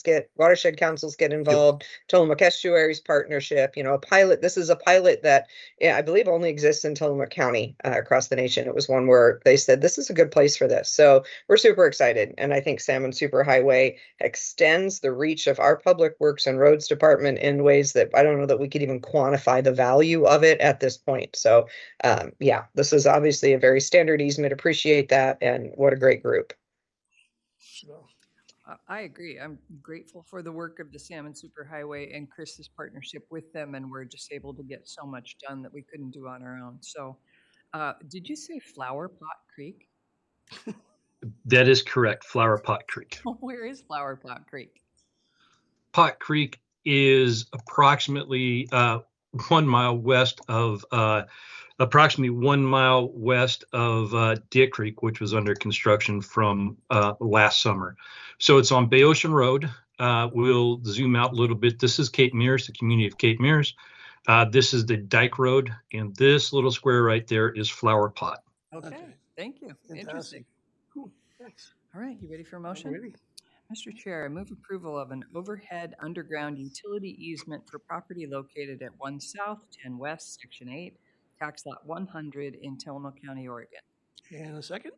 Speaker 6: councils get involved. Tillamook Estuaries Partnership, a pilot. This is a pilot that I believe only exists in Tillamook County across the nation. It was one where they said this is a good place for this. So we're super excited, and I think Salmon Superhighway extends the reach of our Public Works and Roads Department in ways that I don't know that we could even quantify the value of it at this point. So yeah, this is obviously a very standard easement. Appreciate that, and what a great group.
Speaker 4: So,
Speaker 3: I agree. I'm grateful for the work of the Salmon Superhighway and Chris's partnership with them, and we're just able to get so much done that we couldn't do on our own. So Did you say Flower Pot Creek?
Speaker 10: That is correct, Flower Pot Creek.
Speaker 3: Where is Flower Pot Creek?
Speaker 10: Pot Creek is approximately 1 mile west of Dick Creek, which was under construction from last summer. So it's on Bay Ocean Road. We'll zoom out a little bit. This is Cape Mears, the community of Cape Mears. This is the Dike Road, and this little square right there is Flower Pot.
Speaker 3: Okay, thank you. Interesting.
Speaker 4: Fantastic. Cool, thanks.
Speaker 3: All right, you ready for a motion?
Speaker 4: Ready?
Speaker 3: Mr. Chair, I move approval of an overhead underground utility easement for property located at 1 South, 10 West, Section 8, Tax Lot 100 in Tillamook County, Oregon.
Speaker 4: And a second?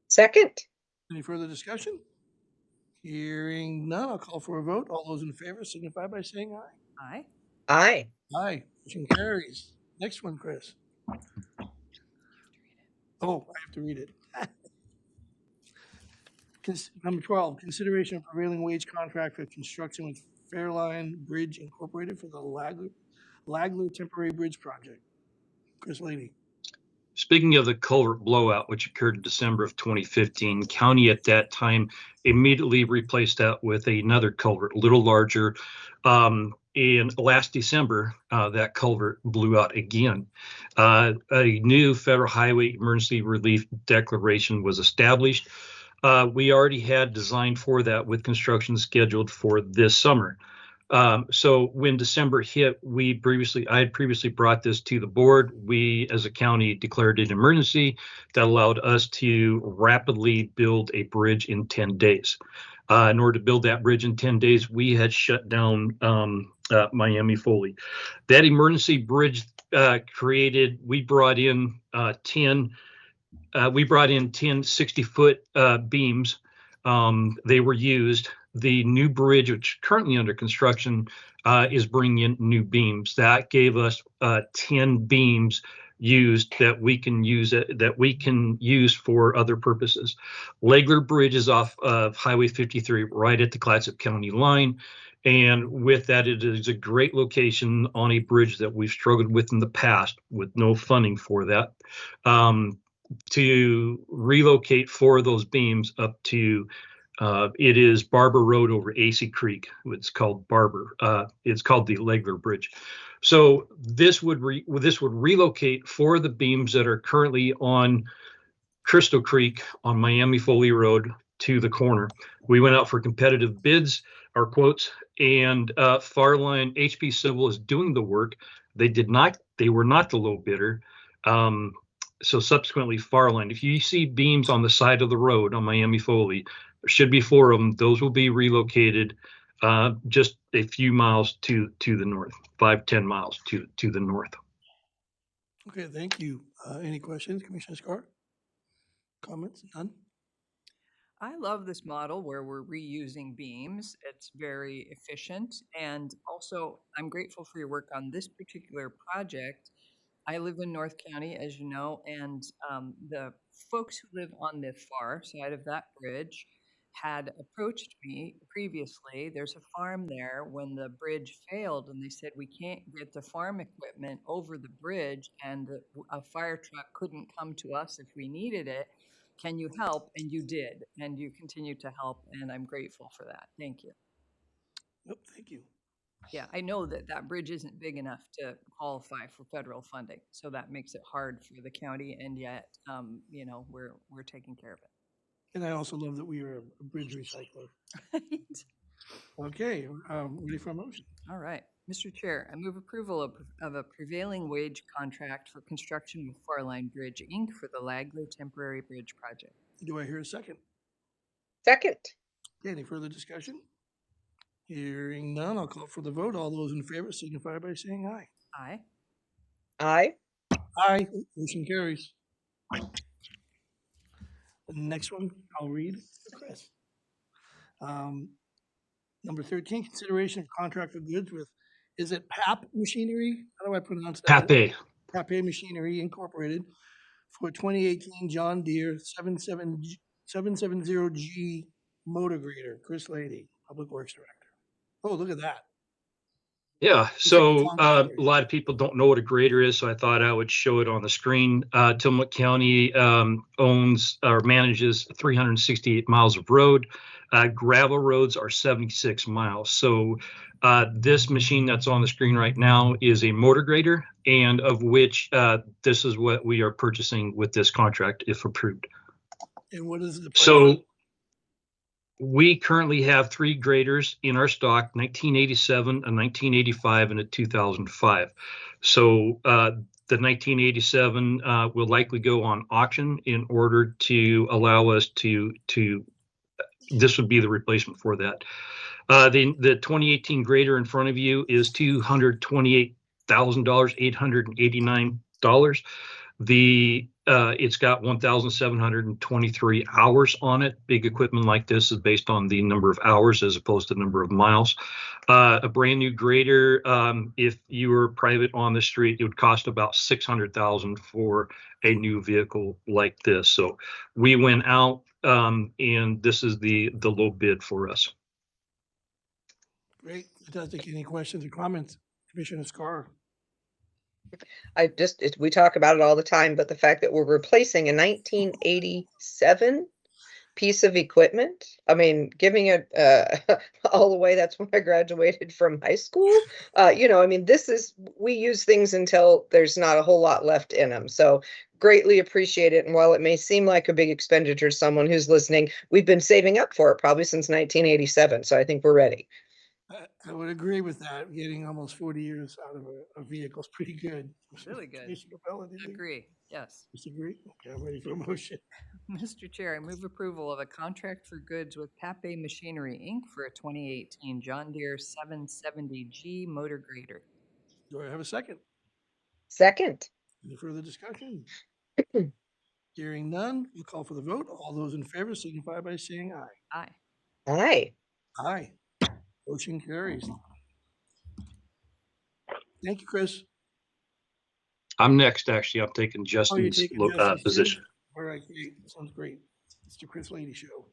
Speaker 6: Second.
Speaker 4: Any further discussion? Hearing none, I'll call for a vote. All those in favor signify by saying aye.
Speaker 3: Aye.
Speaker 6: Aye.
Speaker 4: Aye, motion carries. Next one, Chris. Oh, I have to read it. Number 12, consideration of prevailing wage contract for construction with Fairline Bridge Incorporated for the Lagler Temporary Bridge Project. Chris Lady.
Speaker 10: Speaking of the culvert blowout, which occurred in December of 2015, county at that time immediately replaced that with another culvert, a little larger. In last December, that culvert blew out again. A new federal highway emergency relief declaration was established. We already had designed for that with construction scheduled for this summer. So when December hit, I had previously brought this to the board. We, as a county, declared an emergency that allowed us to rapidly build a bridge in 10 days. In order to build that bridge in 10 days, we had shut down Miami Foley. That emergency bridge we brought in 10 60-foot beams. They were used. The new bridge, which is currently under construction, is bringing in new beams. That gave us 10 beams used that we can use for other purposes. Lagler Bridge is off of Highway 53, right at the Clatsop County line. And with that, it is a great location on a bridge that we've struggled with in the past with no funding for that. To relocate 4 of those beams up to it is Barber Road over AC Creek. It's called Barber. It's called the Lagler Bridge. So this would relocate 4 of the beams that are currently on Crystal Creek on Miami Foley Road to the corner. We went out for competitive bids or quotes, and Farline HP Civil is doing the work. They were not the low bidder. So subsequently, Farline. If you see beams on the side of the road on Miami Foley, there should be 4 of them. Those will be relocated just a few miles to the north, 5-10 miles to the north.
Speaker 4: Okay, thank you. Any questions, Commissioner Scar? Comments? None?
Speaker 3: I love this model where we're reusing beams. It's very efficient. And also, I'm grateful for your work on this particular project. I live in North County, as you know, and the folks who live on the far side of that bridge had approached me previously. There's a farm there when the bridge failed, and they said, we can't get the farm equipment over the bridge, and a fire truck couldn't come to us if we needed it. Can you help? And you did, and you continue to help, and I'm grateful for that. Thank you.
Speaker 4: Yep, thank you.
Speaker 3: Yeah, I know that that bridge isn't big enough to qualify for federal funding, so that makes it hard for the county, and yet, we're taking care of it.
Speaker 4: And I also love that we are a bridge recycler. Okay, ready for a motion?
Speaker 3: All right. Mr. Chair, I move approval of a prevailing wage contract for construction with Farline Bridge, Inc. for the Lagler Temporary Bridge Project.
Speaker 4: Do I hear a second?
Speaker 6: Second.
Speaker 4: Okay, any further discussion? Hearing none, I'll call for the vote. All those in favor signify by saying aye.
Speaker 3: Aye.
Speaker 6: Aye.
Speaker 4: Aye, motion carries. The next one I'll read for Chris. Number 13, consideration of contract for goods with, is it PAP Machinery? How do I pronounce that?
Speaker 10: Pape.
Speaker 4: Pape Machinery Incorporated for 2018 John Deere 770G motor grader. Chris Lady, Public Works Director. Oh, look at that.
Speaker 10: Yeah, so a
Speaker 4: commentary.
Speaker 10: lot of people don't know what a grader is, so I thought I would show it on the screen. Tillamook County owns or manages 368 miles of road. Gravel roads are 76 miles. So this machine that's on the screen right now is a motor grader, and of which this is what we are purchasing with this contract if approved.
Speaker 4: And what is the price?
Speaker 10: So we currently have 3 graders in our stock, 1987, a 1985, and a 2005. So the 1987 will likely go on auction in order to allow us to this would be the replacement for that. The 2018 grader in front of you is $228,000, $889. It's got 1,723 hours on it. Big equipment like this is based on the number of hours as opposed to the number of miles. A brand new grader, if you were private on the street, it would cost about $600,000 for a new vehicle like this. So we went out, and this is the low bid for us.
Speaker 4: Great, fantastic. Any questions or comments? Commissioner Scar?
Speaker 6: We talk about it all the time, but the fact that we're replacing a 1987 piece of equipment, I mean, giving it all away, that's when I graduated from high school. I mean, we use things until there's not a whole lot left in them. So greatly appreciate it. And while it may seem like a big expenditure to someone who's listening, we've been saving up for it probably since 1987. So I think we're ready.
Speaker 4: I would agree with that. Getting almost 40 years out of a vehicle is pretty good.
Speaker 3: Really good.
Speaker 4: Commissioner Capella, did you
Speaker 3: Agree, yes.
Speaker 4: disagree? Okay, I'm ready for a motion.
Speaker 3: Mr. Chair, I move approval of a contract for goods with Pape Machinery, Inc. for a 2018 John Deere 770G motor grader.
Speaker 4: Do I have a second?
Speaker 6: Second.
Speaker 4: Any further discussion? Hearing none, we'll call for the vote. All those in favor signify by saying aye.
Speaker 3: Aye.
Speaker 6: Aye.
Speaker 4: Aye. Motion carries. Thank you, Chris.
Speaker 10: I'm next, actually. I'm taking
Speaker 4: Oh, you're
Speaker 10: Justin's
Speaker 4: taking Justin's too?
Speaker 10: position.
Speaker 4: All right, great. Sounds great. It's the Chris Lady Show.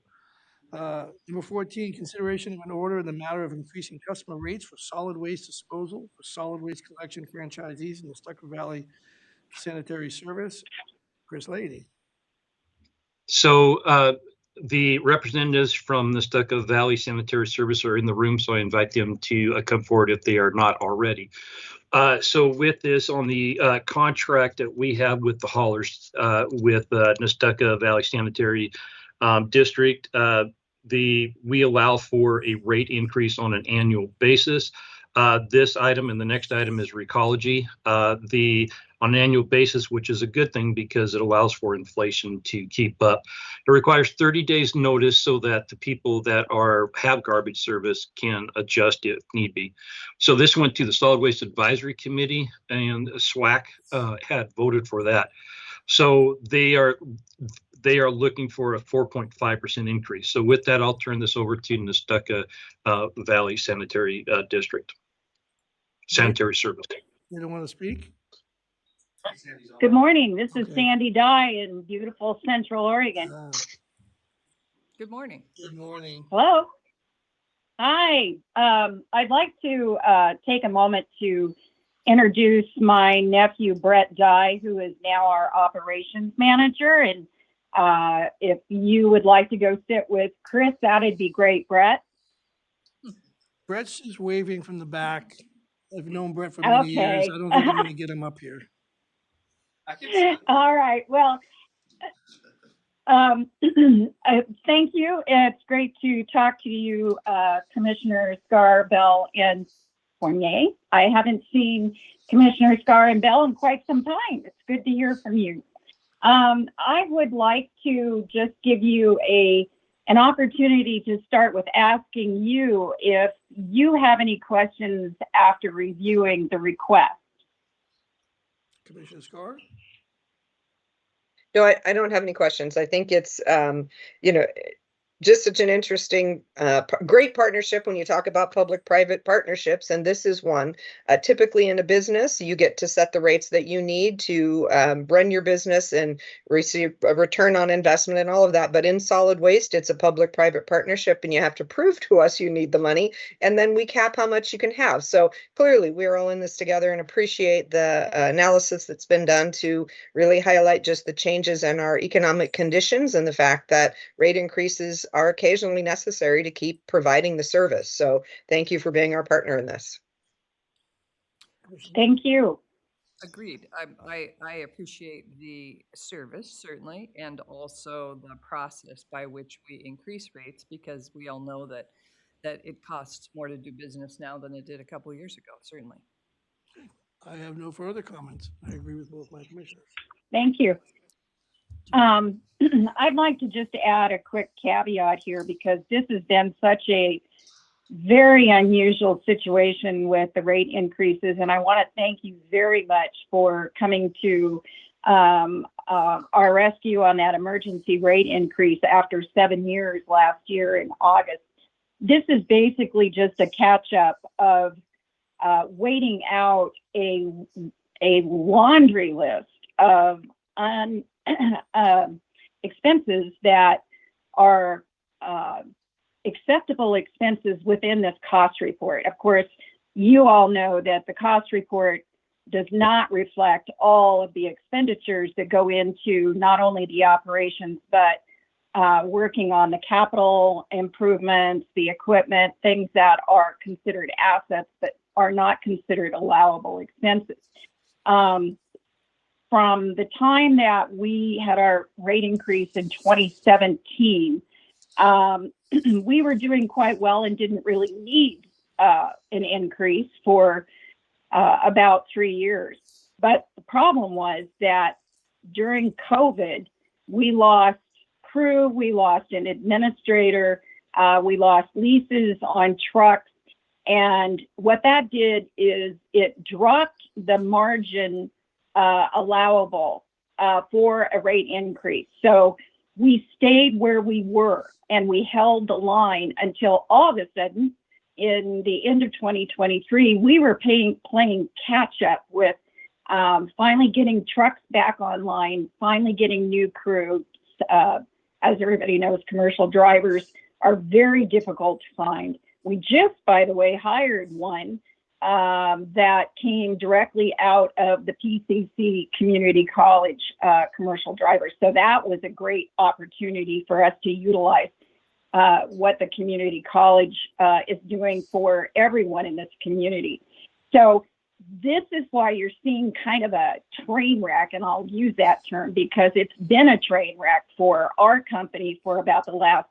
Speaker 4: Number 14, consideration of an order in the matter of increasing customer rates for solid waste disposal for solid waste collection franchisees in the Stucco Valley Sanitary Service. Chris Lady.
Speaker 10: So the representatives from the Stucco Valley Sanitary Service are in the room, so I invite them to come forward if they are not already. So with this, on the contract that we have with the haulers with Nestucca Valley Sanitary District, we allow for a rate increase on an annual basis. This item and the next item is Recology. On an annual basis, which is a good thing because it allows for inflation to keep up. It requires 30 days notice so that the people that have garbage service can adjust if need be. So this went to the Solid Waste Advisory Committee, and SWAC had voted for that. So they are looking for a 4.5% increase. So with that, I'll turn this over to Nestucca Valley Sanitary District. Sanitary Service.
Speaker 4: You don't want to speak?
Speaker 11: Good morning. This is
Speaker 4: Okay.
Speaker 11: Sandy Dye in beautiful Central Oregon.
Speaker 3: Good morning.
Speaker 4: Good morning.
Speaker 11: Hello. Hi. I'd like to take a moment to introduce my nephew, Brett Dye, who is now our operations manager. And if you would like to go sit with Chris, that'd be great, Brett.
Speaker 4: Brett's just waving from the back. I've known Brett for many years.
Speaker 11: Okay.
Speaker 4: I don't think I'm going to get him up here.
Speaker 11: All right. Well, thank you. It's great to talk to you, Commissioner Scar, Bell, and Fournier. I haven't seen Commissioner Scar and Bell in quite some time. It's good to hear from you. I would like to just give you an opportunity to start with asking you if you have any questions after reviewing the request.
Speaker 4: Commissioner Scar?
Speaker 6: No, I don't have any questions. I think it's, just such an interesting, great partnership when you talk about public-private partnerships, and this is one. Typically in a business, you get to set the rates that you need to run your business and receive a return on investment and all of that. But in solid waste, it's a public-private partnership, and you have to prove to us you need the money, and then we cap how much you can have. So clearly, we're all in this together and appreciate the analysis that's been done to really highlight just the changes in our economic conditions and the fact that rate increases are occasionally necessary to keep providing the service. So thank you for being our partner in this.
Speaker 11: Thank you.
Speaker 3: Agreed. I appreciate the service, certainly, and also the process by which we increase rates, because we all know that it costs more to do business now than it did a couple of years ago, certainly.
Speaker 4: I have no further comments. I agree with both my commissioners.
Speaker 11: Thank you. I'd like to just add a quick caveat here, because this has been such a very unusual situation with the rate increases. And I want to thank you very much for coming to our rescue on that emergency rate increase after 7 years last year in August. This is basically just a catch up of waiting out a laundry list of expenses that are acceptable expenses within this cost report. Of course, you all know that the cost report does not reflect all of the expenditures that go into not only the operations, but working on the capital improvements, the equipment, things that are considered assets but are not considered allowable expenses. From the time that we had our rate increase in 2017, we were doing quite well and didn't really need an increase for about 3 years. But the problem was that during COVID, we lost crew, we lost an administrator, we lost leases on trucks. And what that did is it dropped the margin allowable for a rate increase. So we stayed where we were and we held the line until all of a sudden, in the end of 2023, we were playing catch up with finally getting trucks back online, finally getting new crew. As everybody knows, commercial drivers are very difficult to find. We just, by the way, hired one that came directly out of the PCC Community College commercial drivers. So that was a great opportunity for us to utilize what the community college is doing for everyone in this community. So this is why you're seeing kind of a train wreck, and I'll use that term because it's been a train wreck for our company for about the last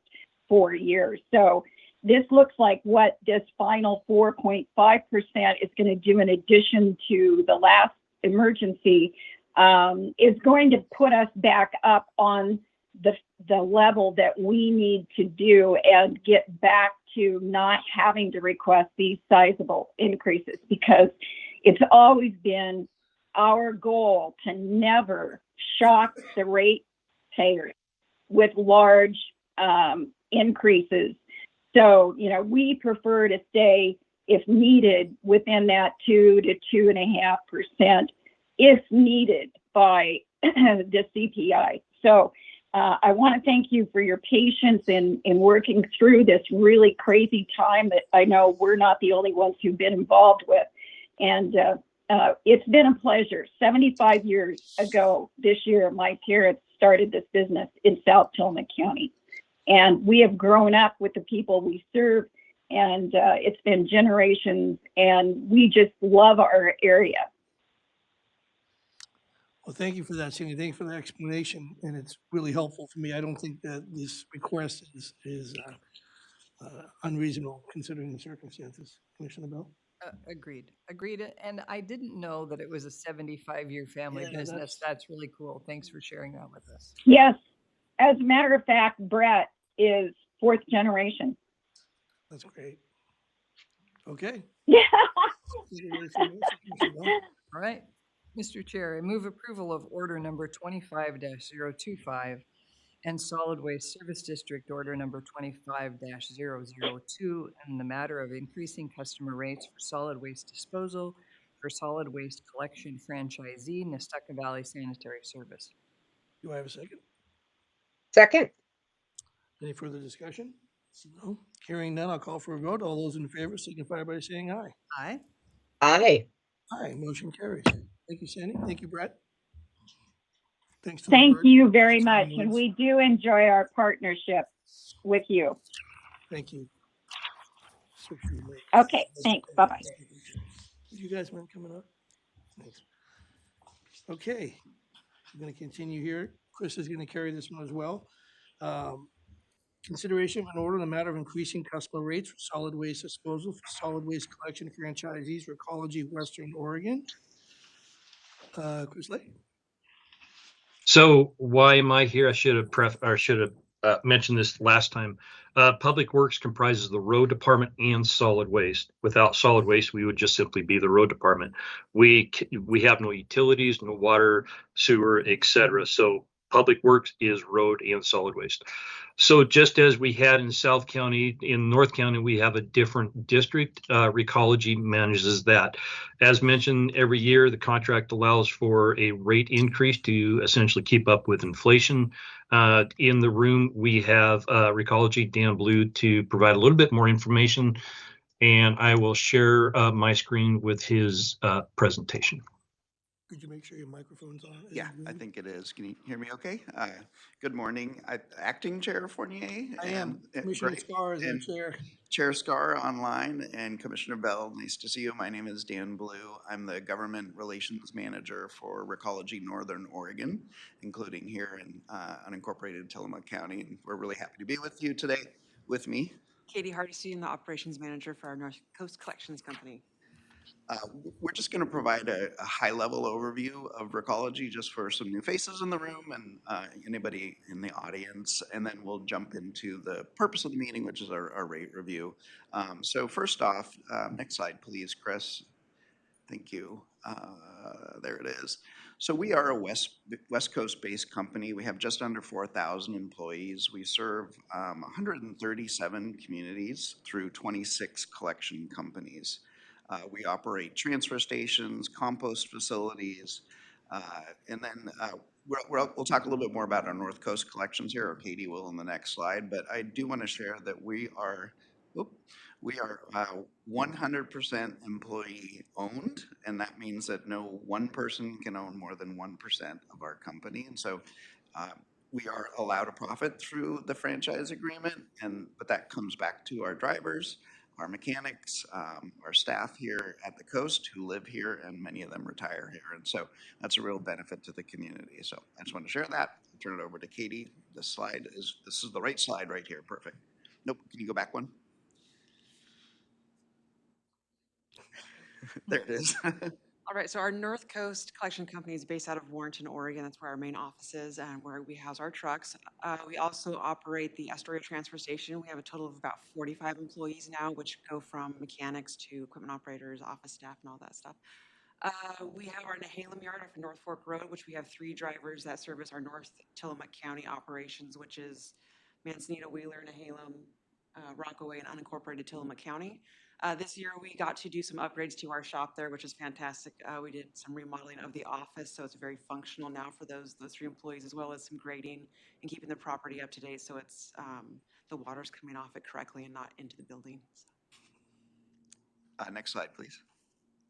Speaker 11: 4 years. So this looks like what this final 4.5% is going to do in addition to the last emergency is going to put us back up on the level that we need to do and get back to not having to request these sizable increases, because it's always been our goal to never shock the rate payers with large increases. So, you know, we prefer to stay, if needed, within that 2 to 2.5% if needed by the CPI. So I want to thank you for your patience in working through this really crazy time that I know we're not the only ones who've been involved with. And it's been a pleasure. 75 years ago this year, my parents started this business in South Tillman County. And we have grown up with the people we serve, and it's been generations, and we just love our area.
Speaker 4: Well, thank you for that, Cindy. Thank you for the explanation, and it's really helpful for me. I don't think that this request is unreasonable considering the circumstances. Commissioner Bell?
Speaker 3: Agreed. And I didn't know that it was a 75-year family
Speaker 4: Yeah,
Speaker 3: business. That's really cool. Thanks for sharing that with us.
Speaker 11: Yes. As a matter of fact, Brett is 4th generation.
Speaker 4: That's great. Okay.
Speaker 11: Yeah.
Speaker 3: All right. Mr. Chair, I move approval of order number 25-025, and Solid Waste Service District Order Number 25-002 in the matter of increasing customer rates for solid waste disposal for solid waste collection franchisee Nestucca Valley Sanitary Service.
Speaker 4: Do I have a second?
Speaker 6: Second,
Speaker 4: Any further discussion? No. Hearing none, I'll call for a vote. All those in favor signify by saying aye.
Speaker 3: Aye.
Speaker 6: aye.
Speaker 4: Aye, motion carries. Thank you, Sandy. Thank you, Brett. Thanks to the
Speaker 11: Thank
Speaker 4: board.
Speaker 11: you very
Speaker 4: Thanks,
Speaker 11: much,
Speaker 4: everyone.
Speaker 11: and we do enjoy our partnership with you.
Speaker 4: Thank you. So should we make-
Speaker 11: Okay, thanks. Bye-bye.
Speaker 4: You guys mind coming up? Thanks. Okay, we're gonna continue here. Chris is gonna carry this one as well. Consideration of an order in the matter of increasing customer rates for solid waste disposal for solid waste collection franchisees for Ecology Western Oregon. Chris Lake?
Speaker 10: So why am I here? I should have mentioned this last time. Public Works comprises the road department and solid waste. Without solid waste, we would just simply be the road department. We have no utilities, no water, sewer, etc. So Public Works is road and solid waste. So just as we had in South County, in North County, we have a different district. Recology manages that. As mentioned, every year the contract allows for a rate increase to essentially keep up with inflation. In the room, we have Recology Dan Blue to provide a little bit more information, and I will share my screen with his presentation.
Speaker 4: Could you make sure your microphone's on? Is it
Speaker 12: Yeah, I
Speaker 4: good?
Speaker 12: think it is. Can you hear me okay? Good morning. Acting Chair Fournier.
Speaker 4: I am.
Speaker 12: and
Speaker 4: Commissioner
Speaker 12: great.
Speaker 4: Scar is our
Speaker 12: and
Speaker 4: chair.
Speaker 12: Chair Scar online and Commissioner Bell, nice to see you. My name is Dan Blue. I'm the Government Relations Manager for Recology Northern Oregon, including here in unincorporated Tillamook County. And we're really happy to be with you today. With me,
Speaker 2: Katie Hardesty, the operations manager for our North Coast Collections Company.
Speaker 12: we're just going to provide a high-level overview of Recology just for some new faces in the room and anybody in the audience, and then we'll jump into the purpose of the meeting, which is our rate review. So first off, next slide, please, Chris. Thank you. There it is. So we are a West Coast-based company. We have just under 4,000 employees. We serve 137 communities through 26 collection companies. We operate transfer stations, compost facilities, and then we'll talk a little bit more about our North Coast collections here, or Katie will in the next slide. But I do want to share that we are 100% employee owned, and that means that no one person can own more than 1% of our company. And so we are allowed a profit through the franchise agreement, but that comes back to our drivers, our mechanics, our staff here at the coast who live here, and many of them retire here. And so that's a real benefit to the community. So I just want to share that. I'll turn it over to Katie. This is the right slide right here. Perfect. Nope. Can you go back one? There it is.
Speaker 2: All right, so our North Coast Collection Company is based out of Warrenton, Oregon. That's where our main office is and where we house our trucks. We also operate the Astoria Transfer Station. We have a total of about 45 employees now, which go from mechanics to equipment operators, office staff, and all that stuff. We have our Nehalem yard off of North Fork Road, which we have 3 drivers that service our North Tillamook County operations, which is Manzanita, Wheeler, Nehalem, Rockaway, and unincorporated Tillamook County. This year, we got to do some upgrades to our shop there, which is fantastic. We did some remodeling of the office, so it's very functional now for those 3 employees, as well as some grading and keeping the property up to date, so it's the water's coming off it correctly and not into the building.
Speaker 12: Next slide, please.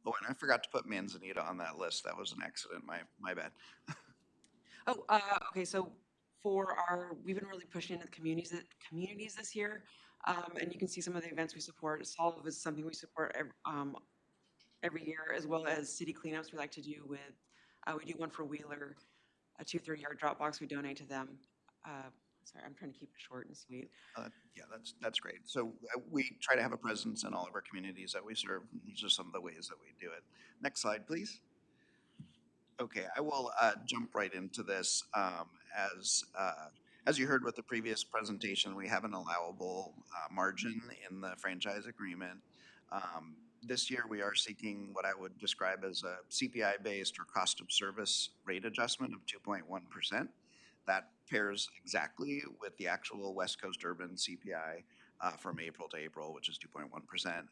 Speaker 12: Oh, and I forgot to put Manzanita on that list. That was an accident. My bad.
Speaker 2: Okay, so we've been really pushing into the communities this year. And you can see some of the events we support. Solve is something we support every year, as well as city cleanups we like to do with, we do one for Wheeler, a 230-yard drop box we donate to them. Sorry, I'm trying to keep it short and sweet.
Speaker 12: Yeah, that's great. So we try to have a presence in all of our communities that we serve. These are some of the ways that we do it. Next slide, please. Okay, I will jump right into this. As you heard with the previous presentation, we have an allowable margin in the franchise agreement. This year, we are seeking what I would describe as a CPI-based or cost of service rate adjustment of 2.1%. that pairs exactly with the actual West Coast urban CPI from April to April, which is 2.1%.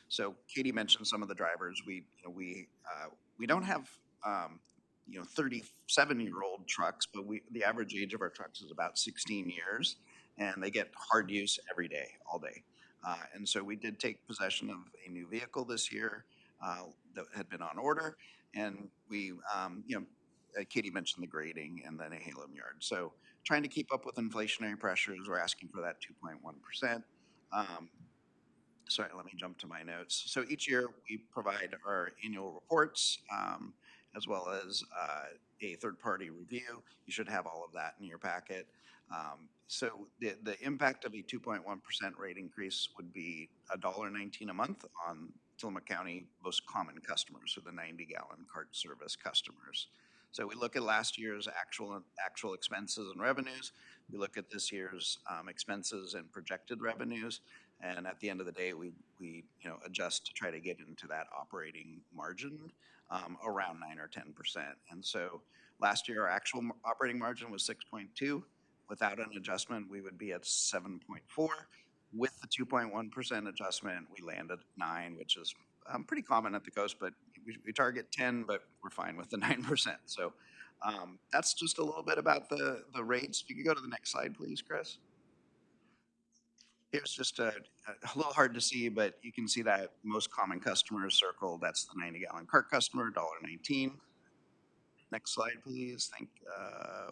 Speaker 12: So Katie mentioned some of the drivers. We don't have 37-year-old trucks, but the average age of our trucks is about 16 years, and they get hard use every day, all day. And so we did take possession of a new vehicle this year that had been on order, and we, Katie mentioned the grading and the Nehalem yard. So trying to keep up with inflationary pressures, we're asking for that 2.1%. Sorry, let me jump to my notes. So each year we provide our annual reports as well as a third-party review. You should have all of that in your packet. So the impact of a 2.1% rate increase would be $1.19 a month on Tillamook County most common customers, so the 90-gallon cart service customers. So we look at last year's actual expenses and revenues. We look at this year's expenses and projected revenues, and at the end of the day, we adjust to try to get into that operating margin around 9 or 10%. And so last year, our actual operating margin was 6.2. Without an adjustment, we would be at 7.4. With the 2.1% adjustment, we landed at 9, which is pretty common at the coast, but we target 10, but we're fine with the 9%. So that's just a little bit about the rates. If you could go to the next slide, please, Chris. Here's just a little hard to see, but you can see that most common customers circled. That's the 90-gallon cart customer, $1.19. Next slide, please.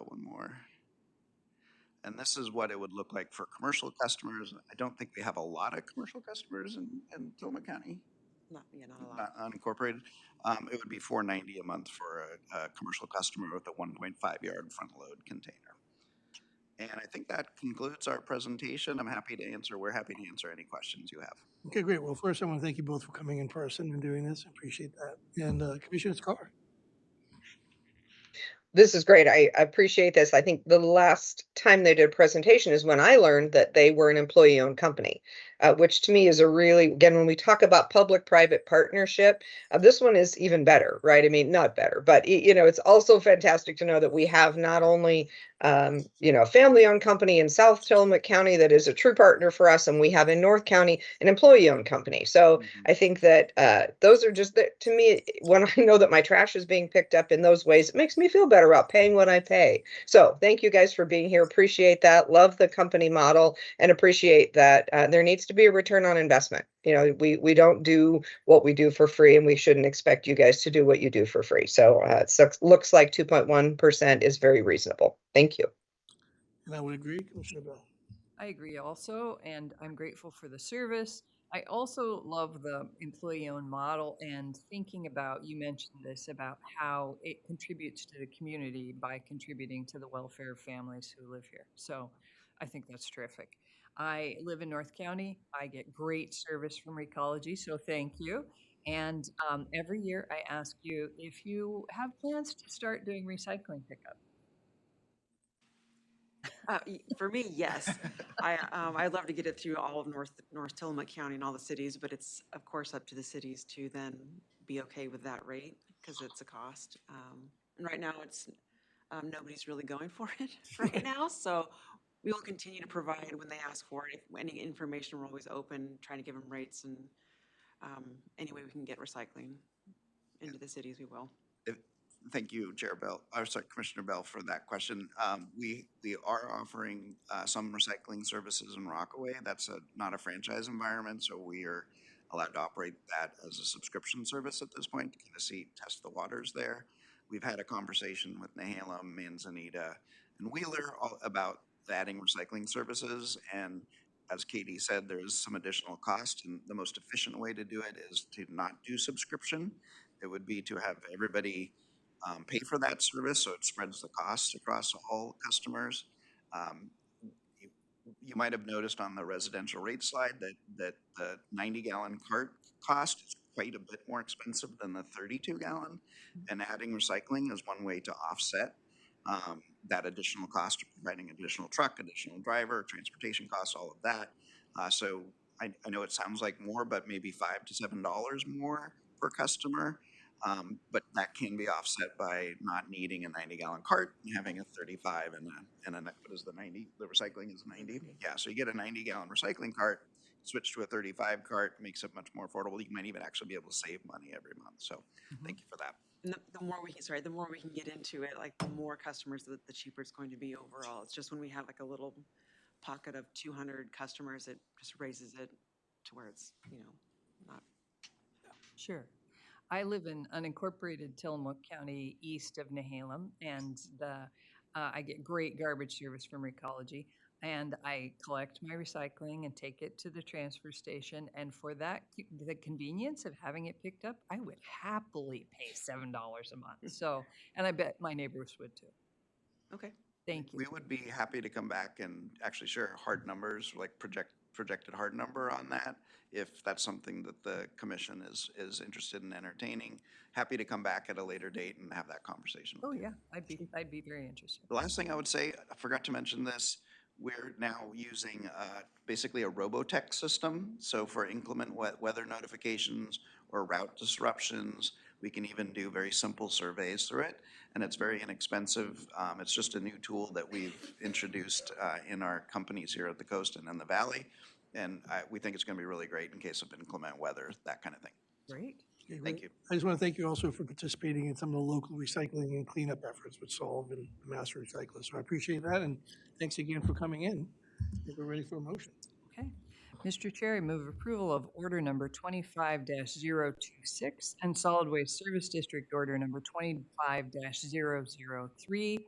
Speaker 12: One more. And this is what it would look like for commercial customers. I don't think we have a lot of commercial customers in Tillamook County.
Speaker 2: Not a lot.
Speaker 12: Not unincorporated. It would be $4.90 a month for a commercial customer with a 1.5-yard front load container. And I think that concludes our presentation. We're happy to answer any questions you have.
Speaker 4: Okay, great. Well, first, I want to thank you both for coming in person and doing this. I appreciate that. And Commissioner Scar.
Speaker 6: This is great. I appreciate this. I think the last time they did a presentation is when I learned that they were an employee-owned company, which to me is again, when we talk about public-private partnership, this one is even better, right? I mean, not better, but it's also fantastic to know that we have not only a family-owned company in South Tillamook County that is a true partner for us, and we have in North County an employee-owned company. So I think that those are just, to me, when I know that my trash is being picked up in those ways, it makes me feel better about paying what I pay. So thank you guys for being here. Appreciate that. Love the company model and appreciate that there needs to be a return on investment. We don't do what we do for free, and we shouldn't expect you guys to do what you do for free. So it looks like 2.1% is very reasonable. Thank you.
Speaker 4: And I would agree, Commissioner Bell.
Speaker 3: I agree also, and I'm grateful for the service. I also love the employee-owned model and thinking about, you mentioned this, about how it contributes to the community by contributing to the welfare of families who live here. So I think that's terrific. I live in North County. I get great service from Recology, so thank you. And every year I ask you if you have plans to start doing recycling pickup.
Speaker 2: For me, yes. I'd love to get it through all of North Tillamook County and all the cities, but it's of course up to the cities to then be okay with that rate because it's a cost. And right now it's nobody's really going for it right now. So we will continue to provide when they ask for it. Any information, we're always open, trying to give them rates, and any way we can get recycling into the cities, we will.
Speaker 12: Thank you, Commissioner Bell, for that question. We are offering some recycling services in Rockaway. That's not a franchise environment, so we are allowed to operate that as a subscription service at this point to kind of test the waters there. We've had a conversation with Nehalem, Manzanita, and Wheeler about adding recycling services, and as Katie said, there is some additional cost, and the most efficient way to do it is to not do subscription. It would be to have everybody pay for that service, so it spreads the costs across all customers. You might have noticed on the residential rate slide that the 90-gallon cart cost is quite a bit more expensive than the 32-gallon, and adding recycling is one way to offset that additional cost of providing additional truck, additional driver, transportation costs, all of that. So I know it sounds like more, but maybe $5 to $7 more per customer. But that can be offset by not needing a 90-gallon cart and having a 35 and a, what is the 90? The recycling is 90? Yeah, so you get a 90-gallon recycling cart, switch to a 35 cart, makes it much more affordable. You might even actually be able to save money every month. So thank you for that.
Speaker 2: And the more we can, the more we can get into it, like the more customers, the cheaper it's going to be overall. It's just when we have like a little pocket of 200 customers, it just raises it to where it's, not.
Speaker 3: Sure. I live in unincorporated Tillamook County, east of Nehalem, and I get great garbage service from Recology. And I collect my recycling and take it to the transfer station. And for that, the convenience of having it picked up, I would happily pay $7 a month. So, and I bet my neighbors would too.
Speaker 2: Okay.
Speaker 3: Thank you.
Speaker 12: We would be happy to come back and actually share hard numbers, like projected hard number on that, if that's something that the commission is interested in entertaining. Happy to come back at a later date and have that conversation.
Speaker 3: Oh, yeah, I'd be very interested.
Speaker 12: The last thing I would say, I forgot to mention this, we're now using basically a Robotech system. So for inclement weather notifications or route disruptions, we can even do very simple surveys through it, and it's very inexpensive. It's just a new tool that we've introduced in our companies here at the coast and in the valley, and we think it's going to be really great in case of inclement weather, that kind of thing.
Speaker 3: Great.
Speaker 4: Okay,
Speaker 12: Thank
Speaker 4: great.
Speaker 12: you.
Speaker 4: I just want to thank you also for participating in some of the local recycling and cleanup efforts with Solve and the Master Recycler. So I appreciate that, and thanks again for coming in. I think we're ready for a motion.
Speaker 3: Okay. Mr. Chair, I move approval of order number 25-026 and Solid Waste Service District order number 25-003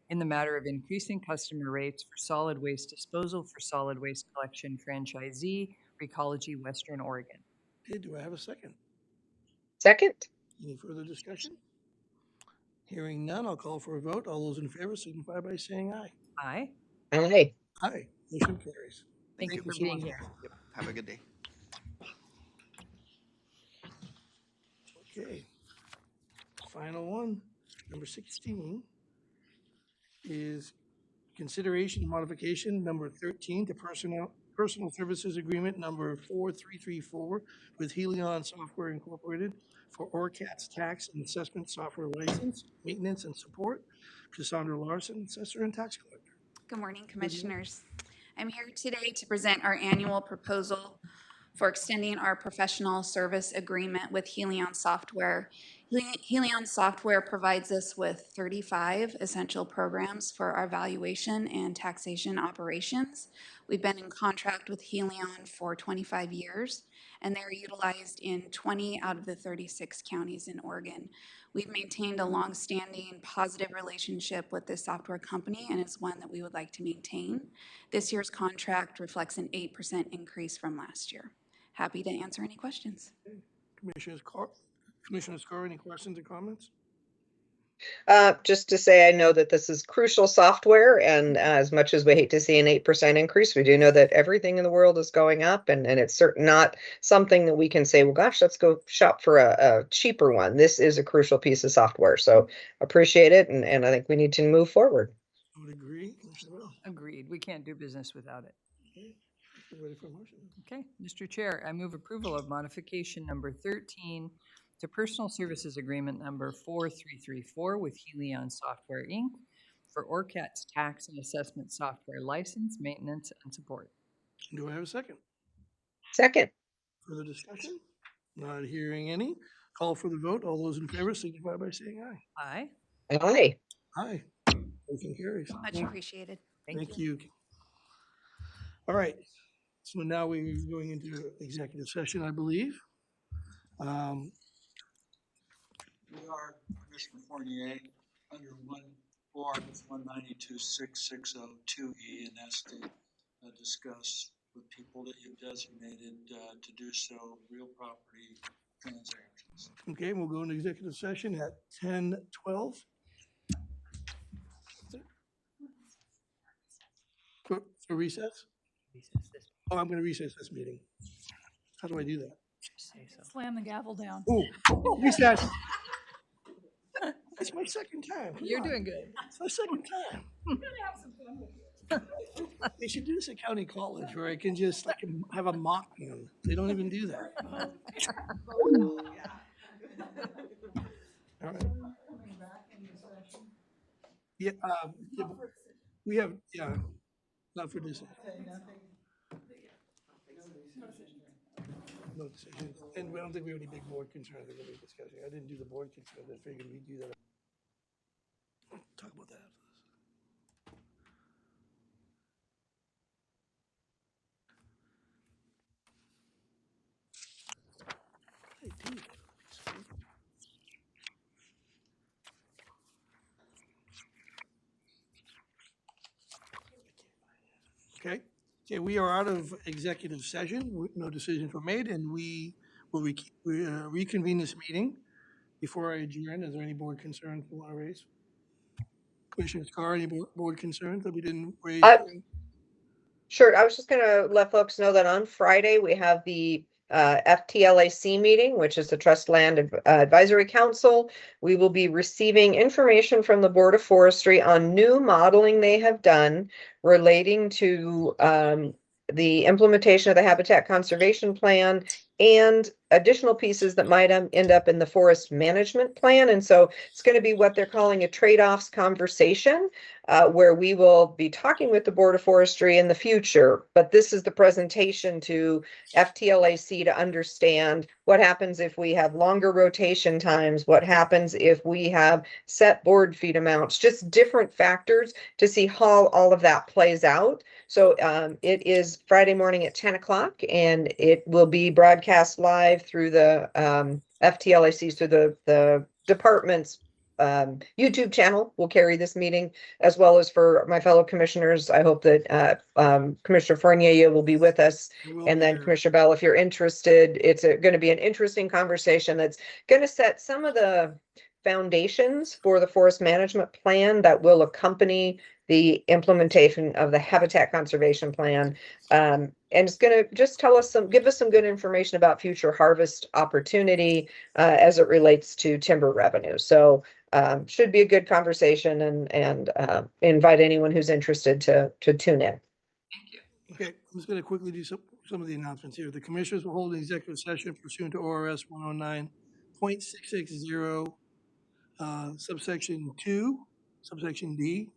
Speaker 3: in the matter of increasing customer rates for solid waste disposal for solid waste collection franchisee, Recology Western Oregon.
Speaker 4: Okay, do I have a second?
Speaker 6: Second?
Speaker 4: Any further discussion? Hearing none, I'll call for a vote. All those in favor signify by saying aye.
Speaker 3: Aye.
Speaker 6: Aye.
Speaker 4: Aye, motion carries.
Speaker 3: Thank you
Speaker 4: for
Speaker 3: for
Speaker 4: being
Speaker 3: being
Speaker 4: here.
Speaker 3: here.
Speaker 12: Yep. Have a good day.
Speaker 4: Okay. Final one, number 16, is consideration modification number 13 to personal services agreement number 4334 with Helion Software Incorporated for ORCAT's tax and assessment software license, maintenance, and support. Cassandra Larson, assessor and tax collector.
Speaker 13: Good morning, Commissioners. I'm here today to present our annual proposal for extending our professional service agreement with Helion Software. Helion Software provides us with 35 essential programs for our valuation and taxation operations. We've been in contract with Helion for 25 years, and they're utilized in 20 out of the 36 counties in Oregon. We've maintained a long-standing positive relationship with this software company, and it's one that we would like to maintain. This year's contract reflects an 8% increase from last year. Happy to answer any questions.
Speaker 4: Commissioner Scar, any questions or comments?
Speaker 6: Just to say, I know that this is crucial software, and as much as we hate to see an 8% increase, we do know that everything in the world is going up, and it's certainly not something that we can say, well, gosh, let's go shop for a cheaper one. This is a crucial piece of software, so appreciate it, and I think we need to move forward.
Speaker 4: I would agree. Commissioner Bell.
Speaker 3: Agreed. We can't do business without it.
Speaker 4: Okay. We're ready for a motion.
Speaker 3: Okay, Mr. Chair, I move approval of modification number 13 to personal services agreement number 4334 with Helion Software, Inc. for ORCAT's tax and assessment software license, maintenance, and support.
Speaker 4: Do I have a second?
Speaker 6: Second.
Speaker 4: Further discussion? Not hearing any. Call for the vote. All those in favor signify by saying aye.
Speaker 3: Aye.
Speaker 6: Aye.
Speaker 4: Aye. Motion carries.
Speaker 13: Much appreciated.
Speaker 4: Thank you. All right. So now we're going into executive session, I believe.
Speaker 14: We are, Commissioner Fournier, under 192.660.2E, and that's to discuss with people that you've designated to do so real property transactions.
Speaker 4: Okay, we'll go into executive session at 10:12. For recess? Oh, I'm going to recess this meeting. How do I do that?
Speaker 15: Slam the gavel down.
Speaker 4: Oh, recess. It's my second time. Come
Speaker 3: You're
Speaker 4: on.
Speaker 3: doing good.
Speaker 4: It's my second time. They should do this at County College where I can just have a mock one. They don't even do that. All right. Yeah, yeah, we have, yeah, not for this. No decisions, and we don't think we have any big board concerns that we'll be discussing. I didn't do the board concerns, I figured we'd do that. Talk about that after this. Hey, dude. Okay, okay, we are out of executive session, no decisions were made, and we will reconvene this meeting. Before I adjourn, is there any board concerns you want to raise? Commissioner Scar, any board concerns that we didn't raise?
Speaker 6: Sure, I was just gonna let folks know that on Friday, we have the FTLAC meeting, which is the Trust Land Advisory Council. We will be receiving information from the Board of Forestry on new modeling they have done relating to the implementation of the Habitat Conservation Plan and additional pieces that might end up in the Forest Management Plan. And so it's going to be what they're calling a trade-offs conversation, where we will be talking with the Board of Forestry in the future. But this is the presentation to FTLAC to understand what happens if we have longer rotation times, what happens if we have set board feet amounts, just different factors to see how all of that plays out. So it is Friday morning at 10 o'clock, and it will be broadcast live through the FTLAC, through the department's YouTube channel will carry this meeting, as well as for my fellow commissioners. I hope that Commissioner Fournier will be with us, and then Commissioner Bell, if you're interested. It's going to be an interesting conversation that's going to set some of the foundations for the forest management plan that will accompany the implementation of the Habitat Conservation Plan. And it's going to just give us some good information about future harvest opportunity as it relates to timber revenue. So should be a good conversation, and invite anyone who's interested to tune in.
Speaker 4: Okay, I'm just going to quickly do some of the announcements here. The commissioners will hold an executive session pursuant to ORS 109.660, subsection 2, subsection D,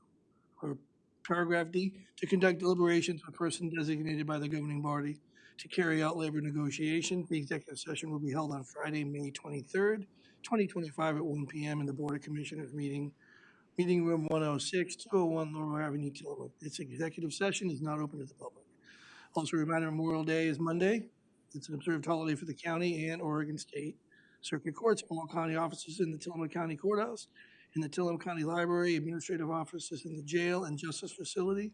Speaker 4: or paragraph D, to conduct deliberations with a person designated by the governing body to carry out labor negotiations. The executive session will be held on Friday, May 23rd, 2025 at 1 p.m. in the Board of Commissioners meeting room 106, 201 Laurel Avenue, Tillamook. This executive session is not open to the public. Also, a reminder, Memorial Day is Monday. It's an observed holiday for the county and Oregon State Circuit Courts. All county offices in the Tillamook County Courthouse, in the Tillamook County Library, administrative offices in the jail and justice facility,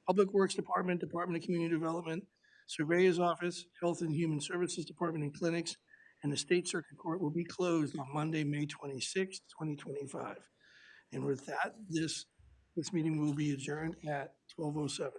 Speaker 4: Public Works Department, Department of Community Development, Surveyor's Office, Health and Human Services Department and clinics, and the State Circuit Court will be closed on Monday, May 26, 2025. And with that, this meeting will be adjourned at 12:07.